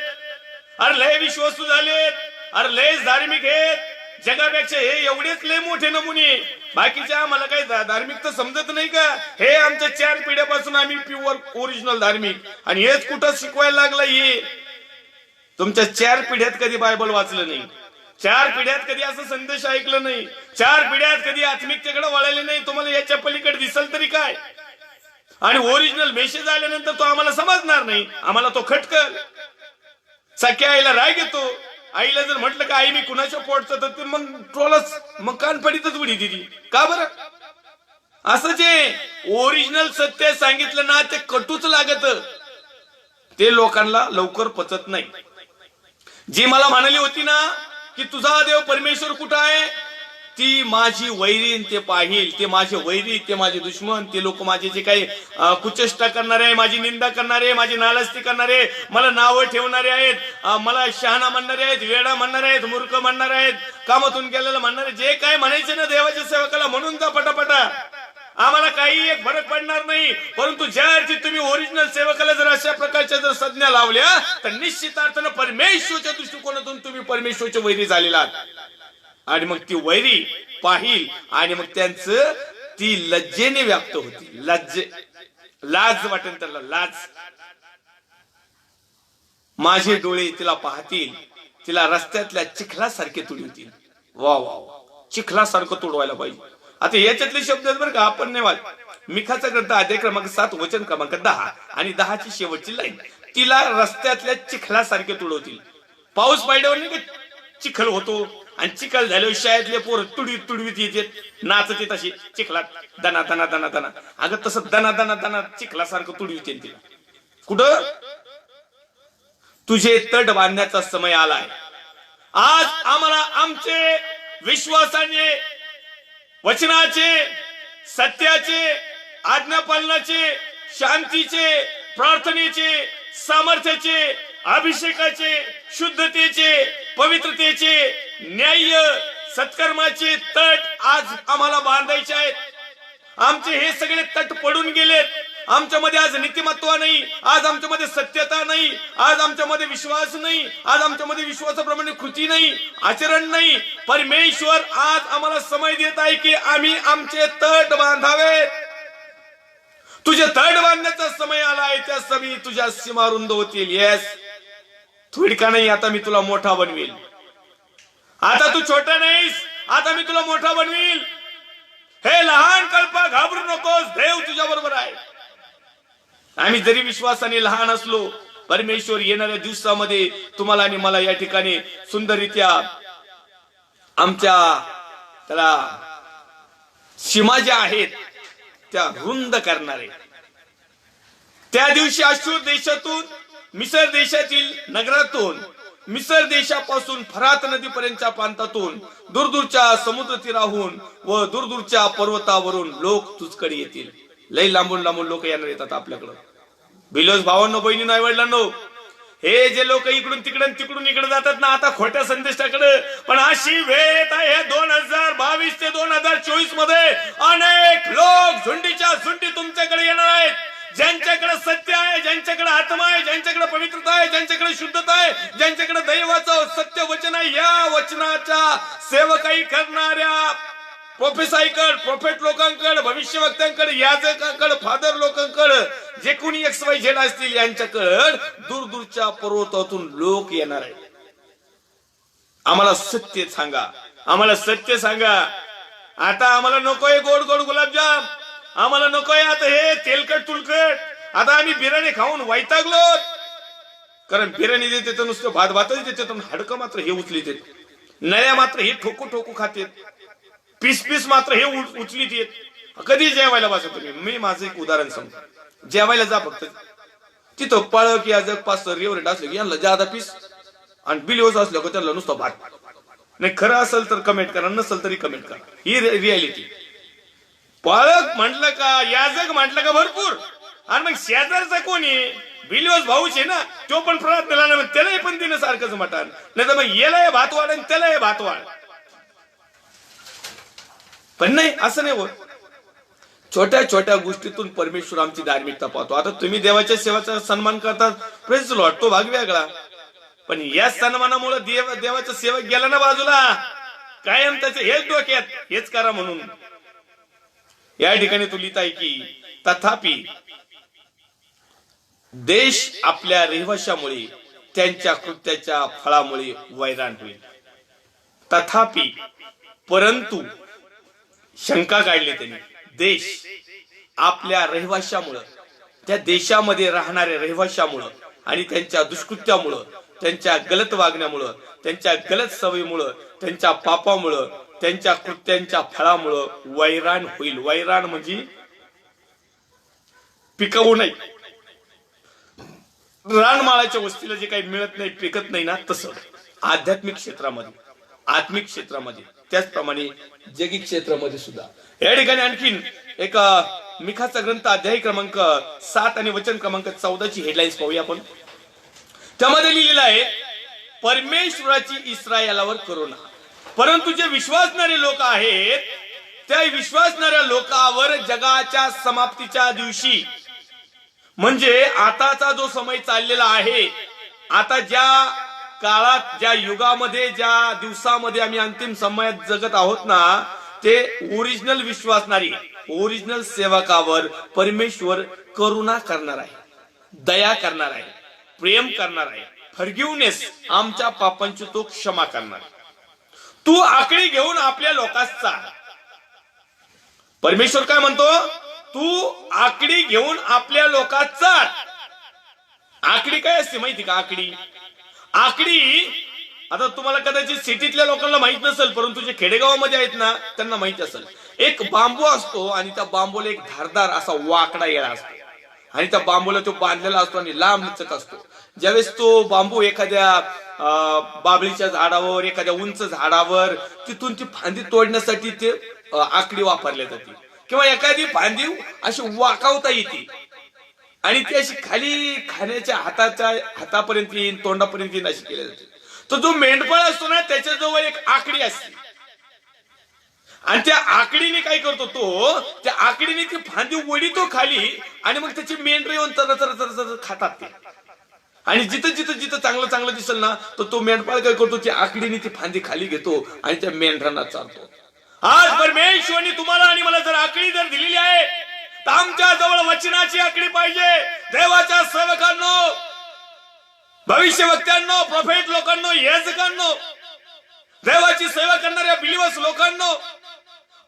अरे लय विश्वासू झालेत, अरे लय धार्मिक आहेत, जगापेक्षा हे एवढेच लय मोठे नमुने, बाकीच्या आम्हाला काही धार्मिक तर समजत नाही का? हे आमच्या 4 पिढ्यापासून आम्ही प्युअर ओरिजिनल धार्मिक, आणि हेच कुठं शिकवायला लागला? हे तुमच्या 4 पिढ्यात कधी बायबल वाचलं नाही, 4 पिढ्यात कधी असं संदेश ऐकलं नाही, 4 पिढ्यात कधी आत्मिकतेकडे वळाले नाही. तुम्हाला याच्या पलीकडे दिसल तरी काय? आणि ओरिजिनल मेसेज आल्यानंतर तो आम्हाला समजणार नाही, आम्हाला तो खटकल. सख्या आईला राग येतो. आईला जर म्हटलं का आई मी कुणाच्या पोटचं, तर मग ट्रोलच, मग कानफडीतच उडी दिली. का बरं? असं जे ओरिजिनल सत्य सांगितलं ना, ते कटूच लागत, ते लोकांना लवकर पचत नाही. जी मला म्हणाली होती ना की तुझा देव परमेश्वर कुठं आहे, ती माझी वैरीन ते पाहिल. ते माझे वैरी, ते माझे दुश्मन, ते लोक माझे जे काही कुचेष्टा करणारे, माझी निंदा करणारे, माझी नालस्ती करणारे, मला नावं ठेवणारे आहेत, मला शहाणा म्हणणारे आहेत, वेडा म्हणणारे आहेत, मूर्ख म्हणणारे आहेत, कामातून गेलेलं म्हणणारे, जे काय म्हणायचे ना देवाच्या सेवकाला म्हणून जा पटापटा, आम्हाला काही एक फरक पडणार नाही. परंतु ज्या अर्थी तुम्ही ओरिजिनल सेवकाला जर अशा प्रकारच्या जर संज्ञा लावल्या, तर निश्चित अर्थानं परमेश्वरच्या दृष्टिकोनातून तुम्ही परमेश्वरच्या वैरी झालेला आहात. आणि मग ती वैरी पाहिल, आणि मग त्यांचं ती लज्जेने व्याप्त होती. लाज वाटेल त्याला, लाज. माझे डोळे तिला पाहतील, तिला रस्त्यातल्या चिखलासारखे तुडवतील. वा वा, चिखलासारखं तुडवायला पाहिजे. आता याच्यातले शब्द आहेत बरं का, आपण नाही वाच. मिखाचा ग्रंथ अध्याय क्रमांक 7 वचन क्रमांक 10 आणि 10ची शेवटची लाईन, तिला रस्त्यातल्या चिखलासारखे तुडवतील. पाऊस पडल्यावर नाही का चिखल होतो, आणि चिखल झाल्यावर शाळेतले पोर तुडवीत येते, नाचते तशी चिखलात, दना दना दना दना. अगं तसं दना दना दना चिखलासारखं तुडवीत येते तिला. कुठं? तुझे तट बांधण्याचा समय आलाय. आज आम्हाला आमचे विश्वासाने, वचनाचे, सत्याचे, आज्ञापालनाचे, शांतीचे, प्रार्थनेचे, सामर्थ्याचे, अभिषेकाचे, शुद्धतेचे, पवित्रतेचे, न्याय, सत्कर्माचे तट आज आम्हाला बांधायचे आहेत. आमचे हे सगळे तट पडून गेलेत. आमच्यामध्ये आज नीतिमत्व नाही, आज आमच्यामध्ये सत्यता नाही, आज आमच्यामध्ये विश्वास नाही, आज आमच्यामध्ये विश्वासाप्रमाणे कृती नाही, आचरण नाही. परमेश्वर आज आम्हाला समय देत आहे की आम्ही आमचे तट बांधावेत. तुझे तट बांधण्याचा समय आलाय, त्या समय तुझ्या सीमा रुंद होतील. येस, थोडका नाही, आता मी तुला मोठा बनवेल. आता तू छोटा नाहीस, आता मी तुला मोठा बनवील. हे लहान कल्पा, घाबरू नकोस, देव तुझ्या बरोबर आहे. आम्ही जरी विश्वासाने लहान असलो, परमेश्वर येणाऱ्या दिवसामध्ये तुम्हाला आणि मला या ठिकाणी सुंदररित्या आमच्या त्याला सीमा ज्या आहेत त्या रुंद करणारे. त्या दिवशी अशूर देशातून, मिसर देशातील नगरातून, मिसर देशापासून फरात नदीपर्यंतच्या प्रांतातून, दूरदूरच्या समुद्र तीराहून व दूरदूरच्या पर्वतावरून लोक तुझकडे येतील. लय लांबून लांबून लोक येणार येतात आपल्याकडं. बिलोस भावांनो, बहिणींनो, आई वडिलांनो, हे जे लोक इकडून तिकडून तिकडून इकडे जातात ना आता खोट्या संदेशाकडे, पण अशी वेळ येत आहे 2022 ते 2024 मध्ये अनेक लोक झुंडीच्या झुंडी तुमच्याकडे येणार आहेत. ज्यांच्याकडे सत्य आहे, ज्यांच्याकडे आत्मा आहे, ज्यांच्याकडे पवित्रता आहे, ज्यांच्याकडे शुद्धता आहे, ज्यांच्याकडे दैवाचं सत्य वचन आहे, या वचनाच्या सेवकाई करणाऱ्या प्रोफेट लोकांकडे, भविष्यवक्त्यांकडे, याजकांकडे, फादर लोकांकडे, जे कोणी XYZ असतील यांच्याकडे दूरदूरच्या पर्वतातून लोक येणार आहेत. आम्हाला सत्य सांगा, आम्हाला सत्य सांगा. आता आम्हाला नकोय गोड गोड गुलाबजाम, आम्हाला नकोय आता हे तेलकट तुलकट. आता आम्ही बिर्याणी खाऊन वैतागलो, कारण बिर्याणी देते तर नुसतं भात भातच देते, तर हाडकं मात्र हे उचलीत येत, नळ्या मात्र हे ठोकू ठोकू खातेत, पीस पीस मात्र हे उचलीत येत. कधी जेवायला बसा तुम्ही. मी माझं एक उदाहरण सांगतो. जेवायला जा, फक्त तिथं पळ की आज 5 एवढे असले की यांना जादा पीस आणि बिलिओस असलं की त्यांना नुसतं भात. नाही, खरं असेल तर कमेंट करा, नसेल तरी कमेंट करा. ही रियालिटी. पाळक म्हटलं का, याजक म्हटलं का भरपूर, आणि मग शेजारचा कोणी बिलिओस भाऊच आहे ना, तो पण प्रार्थना ना, त्यालाही पण तिने सारखंच मटण. नाही तर मग याला हे भात वाढ आणि त्याला हे भात वाढ. पण नाही, असं नाही होत. छोट्या छोट्या गोष्टीतून परमेश्वर आमची धार्मिकता पाहतो. आता तुम्ही देवाच्या सेवाचा सन्मान करतात, प्रेज लॉर्ड, तो भाग वेगळा. पण या सन्मानामुळे देवाचा सेवक गेला ना बाजूला, कायम त्याचे हेच डोक्यात, हेच करा म्हणून. या ठिकाणी तू लिहित आहे की तथापि देश आपल्या रहिवाशामुळे, त्यांच्या कृत्याच्या फळामुळे वैराण होईल. तथापि, परंतु, शंका काढली त्यांनी. देश आपल्या रहिवाशामुळं, त्या देशामध्ये राहणाऱ्या रहिवाशामुळं आणि त्यांच्या दुष्कृत्यामुळं, त्यांच्या गलत वागण्यामुळं, त्यांच्या गलत सवयीमुळं, त्यांच्या पापामुळं, त्यांच्या कृत्यांच्या फळामुळं वैराण होईल. वैराण म्हणजे पिकवू नाही. रानमाळाच्या वस्तीला जे काही मिळत नाही, पिकत नाही ना, तसं आध्यात्मिक क्षेत्रामध्ये, आत्मिक क्षेत्रामध्ये, त्याचप्रमाणे जगिक क्षेत्रामध्ये सुद्धा. या ठिकाणी आणखीन एक मिखाचा ग्रंथ अध्याय क्रमांक 7 आणि वचन क्रमांक 14 हेडलाईन्स पाहूया आपण. त्यामध्ये लिहिलेलं आहे, परमेश्वराची इस्रायलावर करुणा, परंतु जे विश्वासणारे लोक आहेत त्या विश्वासणाऱ्या लोकांवर जगाच्या समाप्तीच्या दिवशी, म्हणजे आताचा जो समय चाललेला आहे, आता ज्या काळात, ज्या युगामध्ये, ज्या दिवसामध्ये आम्ही अंतिम समयात जगत आहोत ना, ते ओरिजिनल विश्वासणारी, ओरिजिनल सेवकावर परमेश्वर करुणा करणार आहे, दया करणार आहे, प्रेम करणार आहे, फॉरगिव्हनेस, आमच्या पापांची तो क्षमा करणार. तू आकडी घेऊन आपल्या लोकांस चाल. परमेश्वर काय म्हणतो? तू आकडी घेऊन आपल्या लोकांत चाल. आकडी काय असते माहिती का? आकडी आता तुम्हाला कदाचित सिटीतल्या लोकांना माहित नसेल, परंतु जे खेडेगावामध्ये आहेत ना त्यांना माहित असेल. एक बांबू असतो आणि त्या बांबूला एक धारदार असा वाकडा येळा असतो आणि त्या बांबूला तो बांधलेला असतो आणि लांब लचक असतो. ज्यावेळेस तो बांबू एखाद्या बाबळीच्या झाडावर, एखाद्या उंच झाडावर, तिथून ती फांदी तोडण्यासाठी ते आकडी वापरल्या जाते, किंवा एखादी फांदी अशी वाकावता येते आणि ती अशी खाली खाण्याच्या हातापर्यंत येईल, तोंडापर्यंत येईल अशी केली जाते. तर जो मेंढपाळ असतो ना त्याच्याजवळ एक आकडी असते आणि त्या आकडीने काय करतो तो, त्या आकडीने ती फांदी ओढीतो खाली आणि मग त्याची मेंढरे येऊन तर खातात ते. आणि जिथं जिथं जिथं चांगलं चांगलं दिसेल ना तर तो मेंढपाळ काय करतो, त्या आकडीने ती फांदी खाली घेतो आणि त्या मेंढरांना चालतो. आज परमेश्वरने तुम्हाला आणि मला जर आकडी जर दिलेली आहे तर आमच्या जवळ वचनाची आकडी पाहिजे. देवाच्या सेवकांनो, भविष्यवक्त्यांनो, प्रोफेट लोकांनो, याजकांनो, देवाची सेवा करणाऱ्या बिलीवर्स लोकांनो,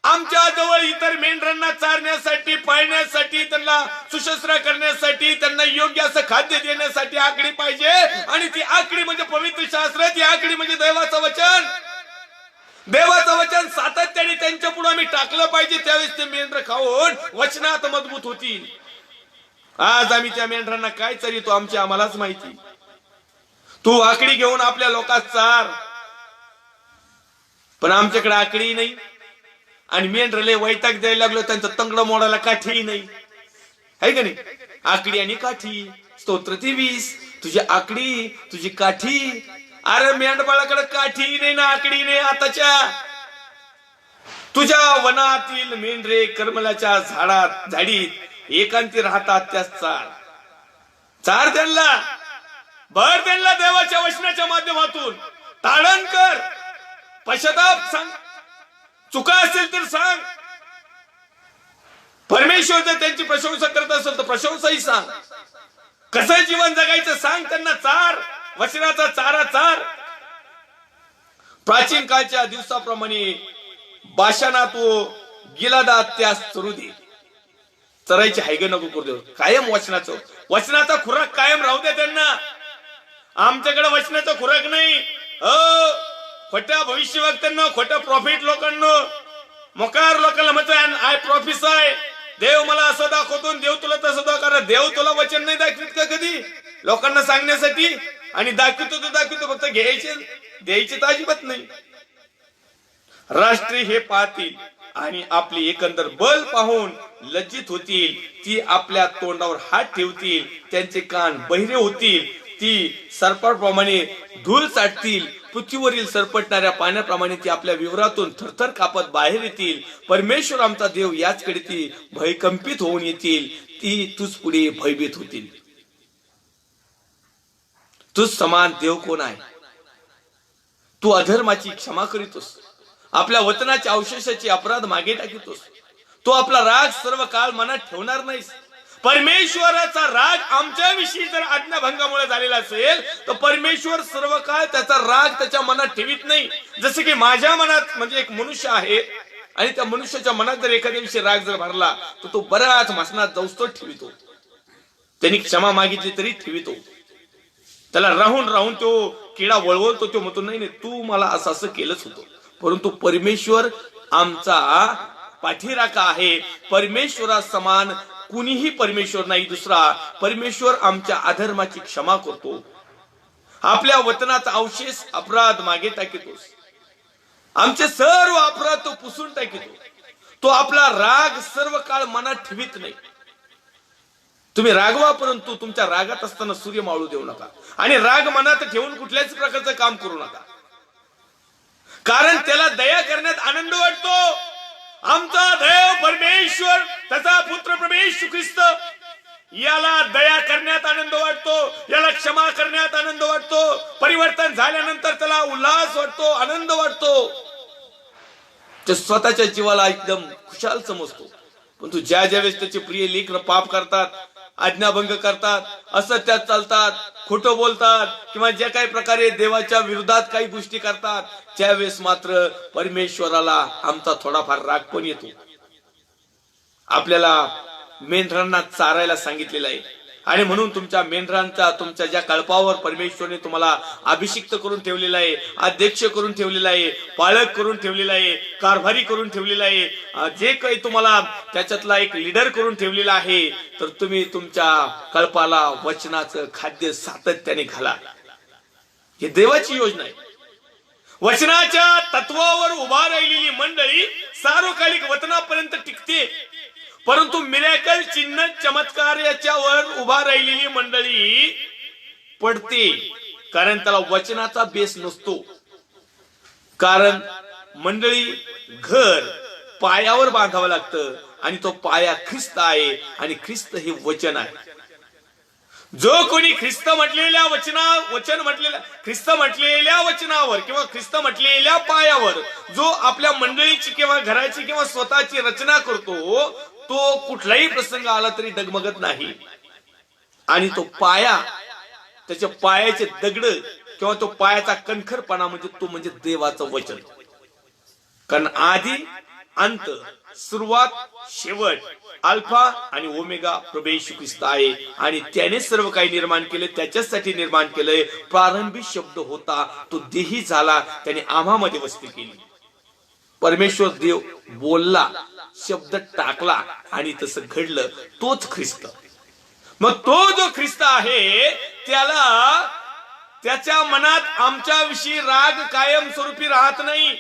आमच्या जवळ इतर मेंढरांना चारण्यासाठी, पाळण्यासाठी, त्यांना सुशस्त्र करण्यासाठी, त्यांना योग्य असं खाद्य देण्यासाठी आकडी पाहिजे. आणि ती आकडी म्हणजे पवित्र शास्त्र, ती आकडी म्हणजे देवाचं वचन. देवाचं वचन सातत्याने त्यांच्या पुढे आम्ही टाकलं पाहिजे, त्यावेळेस ते मेंढर खाऊन वचनात मजबूत होतील. आज आम्ही त्या मेंढरांना काय चरितो आम्हालाच माहिती. तू आकडी घेऊन आपल्या लोकांत चार, पण आमच्याकडे आकडी नाही. आणि मेंढरले वैताग द्यायला लागलो, त्यांचं तंगड मोडायला काठी नाही, आहे का नाही. आकडी आणि काठी, स्तोत्र 23, तुझी आकडी तुझी काठी. अरे मेंढपाळाकडे काठी नाही ना आकडी नाही. आताच्या तुझ्या वनातील मेंढरे करमल्याच्या झाडीत एकांती राहतात, त्या चार त्यांना, भर त्यांना देवाच्या वचनाच्या माध्यमातून. ताडण कर, पश्चाताप सांग, चुका असेल तर सांग. परमेश्वर जर त्यांची प्रशंसा करत असेल तर प्रशंसाही सांग. कसं जीवन जगायचं सांग त्यांना. चार, वचनाचा चारा चार. प्राचीन काळच्या दिवसाप्रमाणे बाशानात व गिलादात त्यास चरू दे. चरायची हायग नको करू दे. कायम वचनाचा खुराक कायम राहू दे त्यांना. आमच्याकडे वचनाचा खुराक नाही. खोट्या भविष्यवक्त्यांना, खोट्या प्रॉफिट लोकांना, मोकार लोकांना म्हणतो आय प्रॉफिसाय, देव मला असं दाखवतो, देव तुला तसं दाखवणार. देव तुला वचन नाही दाखवित का कधी लोकांना सांगण्यासाठी? आणि दाखवतो तो दाखवतो, फक्त घ्यायचे द्यायचे तर अजिबात नाही. राष्ट्रीय हे पाहतील आणि आपली एकंदर बल पाहून लज्जित होतील. ती आपल्या तोंडावर हात ठेवतील, त्यांचे कान बहिरे होतील. ती सर्पाप्रमाणे धूळ चाटतील, पृथ्वीवरील सरपटणाऱ्या पाण्याप्रमाणे ती आपल्या विवरातून थरथर कापत बाहेर येतील. परमेश्वर आमचा देव याचकडे ती भयकंपित होऊन येतील. ती तुझ पुढे भयभीत होतील. तुझ समान देव कोण आहे? तू अधर्माची क्षमा करीतोस, आपल्या वचनाच्या अवशेषाचे अपराध मागे टाकितोस. तो आपला राग सर्व काळ मनात ठेवणार नाहीस. परमेश्वराचा राग आमच्या विषयी जर आज्ञाभंगामुळे झालेला असेल तर परमेश्वर सर्व काळ त्याचा राग त्याच्या मनात ठेवित नाही. जसे की माझ्या मनात म्हणजे एक मनुष्य आहे आणि त्या मनुष्याच्या मनात जर एखाद्या विषयी राग जर भरला तर तो बराच मसनात जाऊस्तो ठेवितो. त्यांनी क्षमा मागितली तरी ठेवितो. त्याला राहून राहून तो किडा वळवळतो. तो म्हणतो नाही नाही तू मला असं असं केलंच होतं. परंतु परमेश्वर आमचा पाठीराखा आहे. परमेश्वरा समान कुणीही परमेश्वर नाही दुसरा. परमेश्वर आमच्या अधर्माची क्षमा करतो, आपल्या वचनाचा अवशेष अपराध मागे टाकितोस. आमचे सर्व अपराध तो पुसून टाकितो. तो आपला राग सर्व काळ मनात ठेवित नाही. तुम्ही रागवा, परंतु तुमच्या रागात असताना सूर्य मावळू देऊ नका. आणि राग मनात ठेवून कुठल्याच प्रकारचं काम करू नका, कारण त्याला दया करण्यात आनंद वाटतो. आमचा देव परमेश्वर, त्याचा पुत्र प्रभू येशू ख्रिस्त, याला दया करण्यात आनंद वाटतो, याला क्षमा करण्यात आनंद वाटतो. परिवर्तन झाल्यानंतर त्याला उल्हास वाटतो, आनंद वाटतो. तो स्वतःच्या जीवाला एकदम खुशाल समजतो. परंतु ज्या ज्यावेळेस त्याचे प्रिय लेकर पाप करतात, आज्ञाभंग करतात, असत्यात चालतात, खोटं बोलतात किंवा ज्या काही प्रकारे देवाच्या विरोधात काही गोष्टी करतात, त्यावेळेस मात्र परमेश्वराला आमचा थोडाफार राग पण येतो. आपल्याला मेंढरांना चारायला सांगितलेलं आहे आणि म्हणून तुमच्या मेंढरांचा, तुमच्या ज्या कळपावर परमेश्वरने तुम्हाला अभिषिक्त करून ठेवलेला आहे, अध्यक्ष करून ठेवलेला आहे, पालक करून ठेवलेला आहे, कारभारी करून ठेवलेला आहे, जे काही तुम्हाला त्याच्यातला एक लीडर करून ठेवलेला आहे, तर तुम्ही तुमच्या कळपाला वचनाचं खाद्य सातत्याने घाला. ही देवाची योजना आहे. वचनाच्या तत्वावर उभा राहिलेली मंडळी सार्वकालिक वचनापर्यंत टिकते, परंतु मिरॅकल, चिन्ह, चमत्कार याच्यावर उभा राहिलेली मंडळी पडते, कारण त्याला वचनाचा बेस नसतो. कारण मंडळी घर पायावर बांधावं लागतं आणि तो पाया ख्रिस्त आहे आणि ख्रिस्त हे वचन आहे. जो कोणी ख्रिस्त म्हटलेल्या ख्रिस्त म्हटलेल्या वचनावर किंवा ख्रिस्त म्हटलेल्या पायावर जो आपल्या मंडळीची किंवा घराची किंवा स्वतःची रचना करतो, तो कुठलाही प्रसंग आला तरी डगमगत नाही. आणि तो पाया, त्याच्या पायाचे दगड किंवा तो पायाचा कणखरपणा म्हणजे देवाचं वचन. कारण आधी अंत, सुरुवात शेवट, अल्फा आणि ओमेगा प्रभू येशू ख्रिस्त आहे आणि त्याने सर्व काही निर्माण केले, त्याच्यासाठी निर्माण केलंय. प्रारंभी शब्द होता, तो देही झाला, त्याने आम्हामध्ये वस्ती केली. परमेश्वर देव बोलला, शब्द टाकला आणि तसं घडलं, तोच ख्रिस्त. मग तो जो ख्रिस्त आहे त्याला, त्याच्या मनात आमच्याविषयी राग कायमस्वरूपी राहत नाही.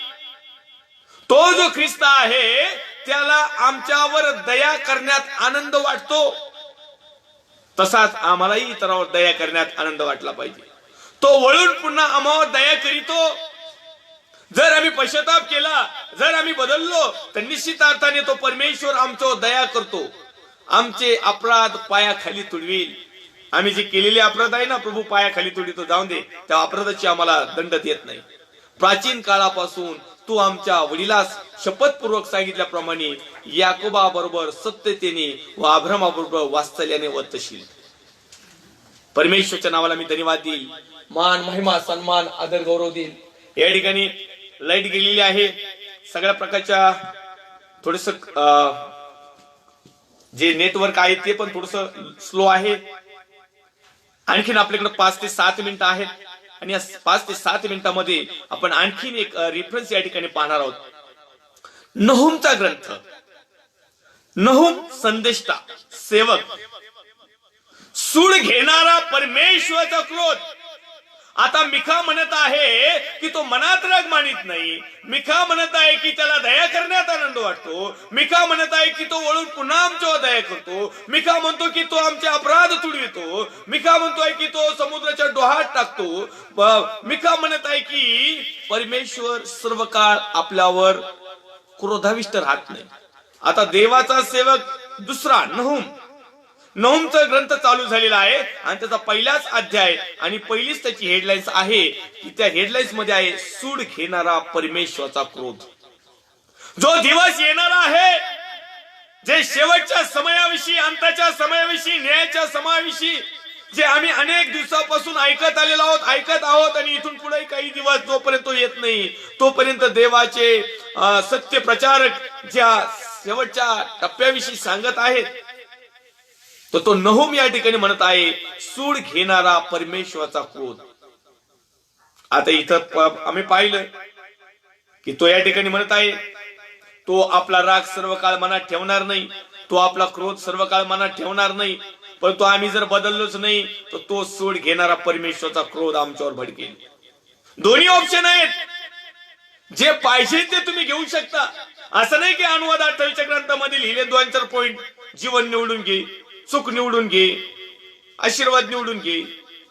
तो जो ख्रिस्त आहे त्याला आमच्यावर दया करण्यात आनंद वाटतो. तसाच आम्हालाही इतरांवर दया करण्यात आनंद वाटला पाहिजे. तो वळून पुन्हा आम्हावर दया करीतो. जर आम्ही पश्चाताप केला, जर आम्ही बदललो, तर निश्चित अर्थाने तो परमेश्वर आमच्यावर दया करतो. आमचे अपराध पायाखाली तुडवील. आम्ही जे केलेले अपराध आहे ना, प्रभू पायाखाली तुडवितो. जाऊन दे, त्या अपराधाची आम्हाला दंड देत नाही. प्राचीन काळापासून तू आमच्या वडिलास शपथपूर्वक सांगितल्याप्रमाणे याकोबा बरोबर सत्यतेने व अब्रामा बरोबर वात्सल्याने वर्तशील. परमेश्वरच्या नावाला मी धन्यवाद देईल, मान महिमा सन्मान आदर गौरव देईल. या ठिकाणी लाईट गेलेली आहे. सगळ्या प्रकारच्या थोडस जे नेटवर्क आहे ते पण थोडस स्लो आहे. आणखीन आपल्याकडे 5 ते 7 मिनिटं आहेत आणि या 5 ते 7 मिनिटांमध्ये आपण आणखीन एक रेफरन्स या ठिकाणी पाहणार आहोत. नहूमचा ग्रंथ, नहूम संदेष्टा, सेवक, सूड घेणारा परमेश्वराचा क्रोध. आता मिखा म्हणत आहे की तो मनात राग मानित नाही. मिखा म्हणत आहे की त्याला दया करण्यात आनंद वाटतो. मिखा म्हणत आहे की तो वळून पुन्हा आमच्यावर दया करतो. मिखा म्हणतो की तो आमचे अपराध तुडवितो. मिखा म्हणतोय की तो समुद्राच्या डोहात टाकतो. मिखा म्हणत आहे की परमेश्वर सर्व काळ आपल्यावर क्रोधाविष्ट राहत नाही. आता देवाचा सेवक दुसरा नहूमचा ग्रंथ चालू झालेला आहे आणि त्याचा पहिलाच अध्याय आणि पहिलीच त्याची हेडलाईन्स आहे की त्या हेडलाईन्स मध्ये आहे, सूड घेणारा परमेश्वराचा क्रोध. जो दिवस येणार आहे, जे शेवटच्या समयाविषयी, अंताच्या समयाविषयी, न्यायाच्या समयाविषयी जे आम्ही अनेक दिवसापासून ऐकत आहोत आणि इथून पुढे काही दिवस जोपर्यंत येत नाही तोपर्यंत देवाचे सत्य प्रचारक ज्या शेवटच्या टप्प्याविषयी सांगत आहेत, तर तो नहूम या ठिकाणी म्हणत आहे, सूड घेणारा परमेश्वराचा क्रोध. आता इथं आम्ही पाहिलं की तो या ठिकाणी म्हणत आहे, तो आपला राग सर्व काळ मनात ठेवणार नाही, तो आपला क्रोध सर्व काळ मनात ठेवणार नाही. परंतु आम्ही जर बदललोच नाही तर तो सूड घेणारा परमेश्वराचा क्रोध आमच्यावर भडकेल. दोन्ही ऑप्शन आहेत. जे पाहिजे ते तुम्ही घेऊ शकता. असं नाही की अनुवाद 28 ग्रंथामध्ये लिहिले 2-4 पॉइंट, जीवन निवडून घे, सुख निवडून घे, आशीर्वाद निवडून घे,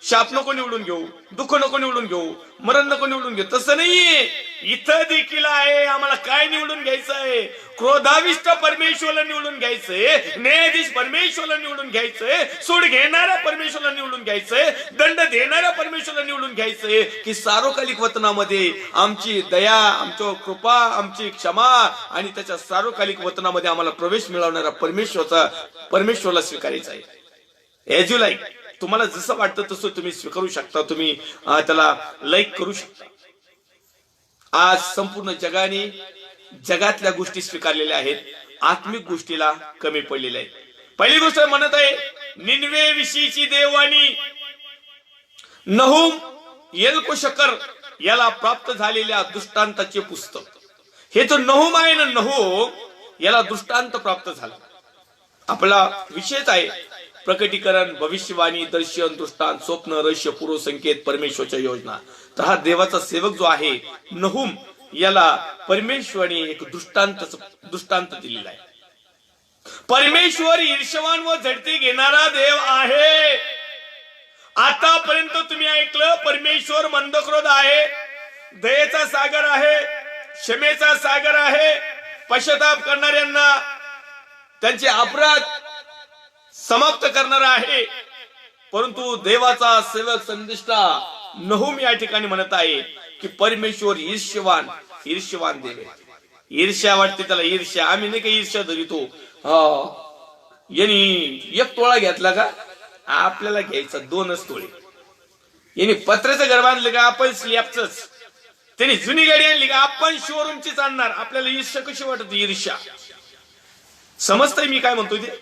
शाप नको निवडून घेऊ, दुःख नको निवडून घेऊ, मरण नको निवडून घेऊ. तसं नाहीये. इथं देखील आहे आम्हाला काय निवडून घ्यायचं आहे. क्रोधाविष्ट परमेश्वराला निवडून घ्यायचंय, न्यायाधीश परमेश्वराला निवडून घ्यायचंय, सूड घेणाऱ्या परमेश्वराला निवडून घ्यायचंय, दंड देणाऱ्या परमेश्वराला निवडून घ्यायचंय. की सार्वकालिक वतनामध्ये आमची दया, आमची कृपा, आमची क्षमा आणि त्याच्या सार्वकालिक वतनामध्ये आम्हाला प्रवेश मिळवणाऱ्या परमेश्वराला स्वीकारायचा आहे. एज यू लाईक, तुम्हाला जसं वाटतं तसं तुम्ही स्वीकारू शकता. तुम्ही त्याला लाईक करू शकता. आज संपूर्ण जगाने जगातल्या गोष्टी स्वीकारलेल्या आहेत, आत्मिक गोष्टीला कमी पडलेल्या आहेत. पहिली गोष्ट म्हणत आहे निनवे विषयीची देववाणी. नहूम एल्कोशकर याला प्राप्त झालेल्या दृष्टांताचे पुस्तक. हे जो नहूम आहे ना, नहूम याला दृष्टांत प्राप्त झाला. आपला विषयच आहे प्रकटीकरण, भविष्यवाणी, दर्शन, दृष्टांत, स्वप्न, रहस्य, पूर्व संकेत, परमेश्वरच्या योजना. तर हा देवाचा सेवक जो आहे नहूम, याला परमेश्वराने एक दृष्टांत दिलेला आहे. परमेश्वर ईर्ष्यवान व झडती घेणारा देव आहे. आतापर्यंत तुम्ही ऐकलं, परमेश्वर मंदक्रोध आहे, दयेचा सागर आहे, क्षमेचा सागर आहे, पश्चाताप करणाऱ्यांना त्यांचे अपराध समाप्त करणारा आहे. परंतु देवाचा सेवक संदेष्टा नहूम या ठिकाणी म्हणत आहे की परमेश्वर ईर्ष्यवान देव आहे. ईर्ष्या वाटते त्याला, ईर्ष्या. आम्ही नाही का ईर्ष्या धरितो, यांनी 1 तोळा घेतला का आपल्याला घ्यायचा 2च तोळे. यांनी पत्र्याचं घर बांधलं का आपण स्लॅबच. त्यांनी जुनी गाडी आणली का आपण शोरूमचीच आणणार. आपल्याला ईर्ष्या कशी वाटत? ईर्ष्या. समजतंय मी काय म्हणतोय ते?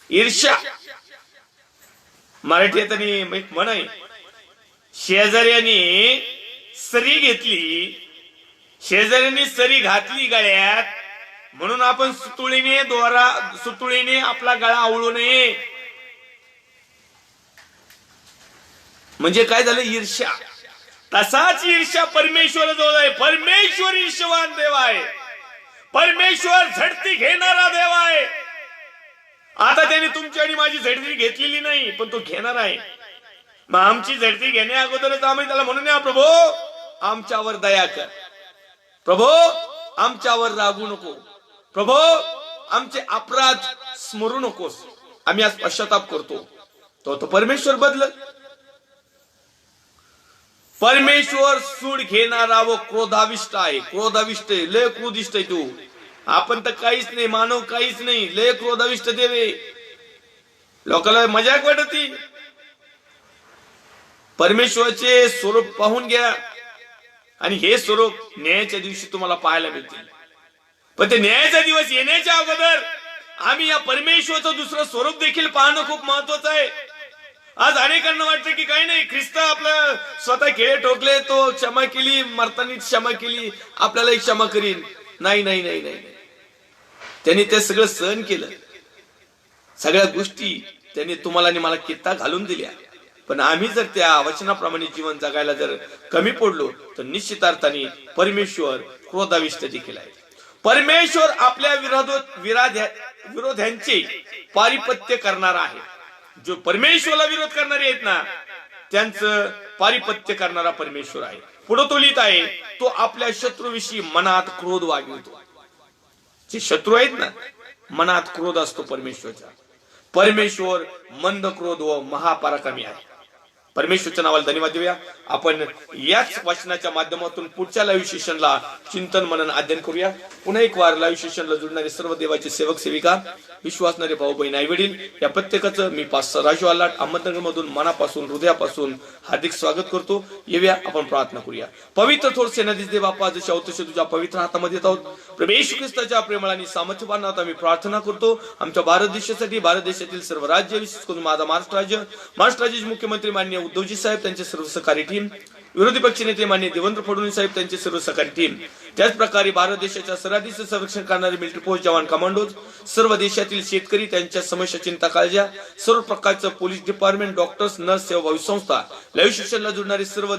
ईर्ष्या. मराठीत म्हण आहे, शेजाऱ्याने सरी घेतली, शेजाऱ्याने सरी घातली गळ्यात, म्हणून आपण सुतुळीने आपला गळा आवळू नये. म्हणजे काय झालं? ईर्ष्या. तसाच ईर्ष्या परमेश्वर जवळ आहे. परमेश्वर ईर्ष्यवान देव आहे. परमेश्वर झडती घेणारा देव आहे. आता त्याने तुमची आणि माझी झडती घेतलेली नाही, पण तो घेणार आहे. मग आमची झडती घेण्या अगोदरच आम्ही त्याला म्हणून या, प्रभो आमच्यावर दया कर, प्रभो आमच्यावर रागू नको, प्रभो आमचे अपराध स्मरू नकोस. आम्ही आज पश्चाताप करतो. तो परमेश्वर बदलत. परमेश्वर सूड घेणारा व क्रोधाविष्ट आहे. क्रोधाविष्ट आहे, लय क्रोधिष्ट आहे तू. आपण तर काहीच नाही, मानव काहीच नाही, लय क्रोधाविष्ट देवे. लोकांना मजाक वाटती. परमेश्वराचे स्वरूप पाहून घ्या आणि हे स्वरूप न्यायाच्या दिवशी तुम्हाला पाहायला मिळतील. पण ते न्यायाचा दिवस येण्याच्या अगोदर आम्ही या परमेश्वराचं दुसरं स्वरूप देखील पाहणं खूप महत्वाचं आहे. आज अनेकांना वाटतं की काही नाही, ख्रिस्त आपलं स्वतः खेळ ठोकले, तो क्षमा केली, मरताना क्षमा केली, आपल्यालाही क्षमा करीन. नाही नाही नाही नाही, त्यांनी ते सगळं सहन केलं. सगळ्या गोष्टी त्यांनी तुम्हाला आणि मला कित्ता घालून दिल्या. पण आम्ही जर त्या वचनाप्रमाणे जीवन जगायला जर कमी पडलो तर निश्चितार्थाने परमेश्वर क्रोधाविष्ट देखील आहे. परमेश्वर आपल्या विरोध्यांचे पारिपत्य करणार आहे. जो परमेश्वराला विरोध करणारे आहेत ना, त्यांचं पारिपत्य करणारा परमेश्वर आहे. पुढे तो लिहित आहे, तो आपल्या शत्रूविषयी मनात क्रोध वागवितो. जे शत्रू आहेत ना, मनात क्रोध असतो परमेश्वरचा. परमेश्वर मंद क्रोध व महापराक्रमी आहे. परमेश्वरच्या नावाला धन्यवाद देऊया. आपण याच वचनाच्या माध्यमातून पुढच्या लाईव्ह सेशनला चिंतन मनन अध्ययन करूया. पुन्हा एक वार लाईव्ह सेशनला जुळणारे सर्व देवाचे सेवक सेविका, विश्वासणारे भाऊ बहीण आई वडील, या प्रत्येकाचं मी पास्टर राजू आलाट अहमदनगर मधून मनापासून हृदयापासून हार्दिक स्वागत करतो. येऊया आपण प्रार्थना करूया. पवित्र थोर सेनाधीश देव बाप्पा, जसे अवतसे तुझ्या पवित्र हातामध्ये येत आहोत, प्रभू येशू ख्रिस्ताच्या प्रेमळ आणि सामर्थ्यवान नावात आम्ही प्रार्थना करतो. आमच्या भारत देशासाठी, भारत देशातील सर्व राज्य, विशेष करून माझा महाराष्ट्र राज्याचे मुख्यमंत्री माननीय उद्धवजी साहेब, त्यांचे सर्व सहकारी टीम, विरोधी पक्ष नेते माननीय देवेंद्र फडणवीस साहेब, त्यांचे सर्व सहकारी टीम, त्याच प्रकारे भारत देशाच्या सरहदीचं संरक्षण करणारे मिलिटरी फोर्स जवान कमांडोज, सर्व देशातील शेतकरी, त्यांच्या समस्या चिंता काळज्या, सर्व प्रकारचं पोलीस डिपार्टमेंट, डॉक्टर्स, नर्स, सेवा भावी संस्था, लाईव्ह शिक्षणला जुळणारे सर्व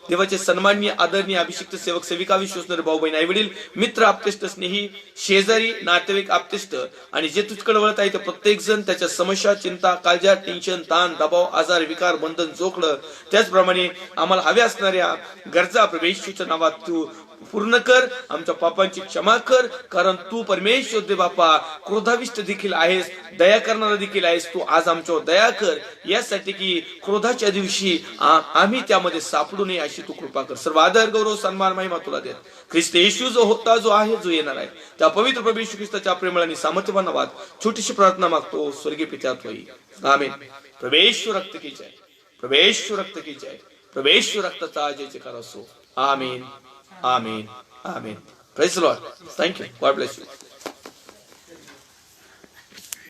देवाचे सन्माननीय आदरणीय अभिषिक्त सेवक सेविका, विश्वासणारे भाऊ बहीण आई वडील, मित्र आप्तेष्ट स्नेही शेजारी नातेवाईक आप्तेष्ट आणि जे तुझकडे वळत आहे ते प्रत्येक जण, त्याच्या समस्या चिंता काळज्या, टेन्शन, ताण, दबाव, आजार, विकार, बंधन, जोखडं, त्याचप्रमाणे आम्हाला हव्या असणाऱ्या गरजा प्रभू येशूच्या नावात तू पूर्ण कर. आमच्या पापांची क्षमा कर, कारण तू परमेश्वर दे बापा क्रोधाविष्ट देखील आहेस, दया करणारा देखील आहेस. तू आज आमच्यावर दया कर, यासाठी की क्रोधाच्या दिवशी आम्ही त्यामध्ये सापडू नये अशी तू कृपा कर. सर्व आदर गौरव सन्मान महिमा तुला देत ख्रिस्त येशू जो होता, जो आहे, जो येणार आहे, त्या पवित्र प्रभू येशू ख्रिस्ताच्या प्रेमळ आणि सामर्थ्यवान नावात छोटीशी प्रार्थना मागतो स्वर्गीय पित्यात होई. आमेन. प्रभू रक्त की जय, प्रभू रक्त की जय, प्रभू रक्ताचा जय जयकार असो. आमेन, आमेन, आमेन. Praise the Lord. Thank you. God bless you.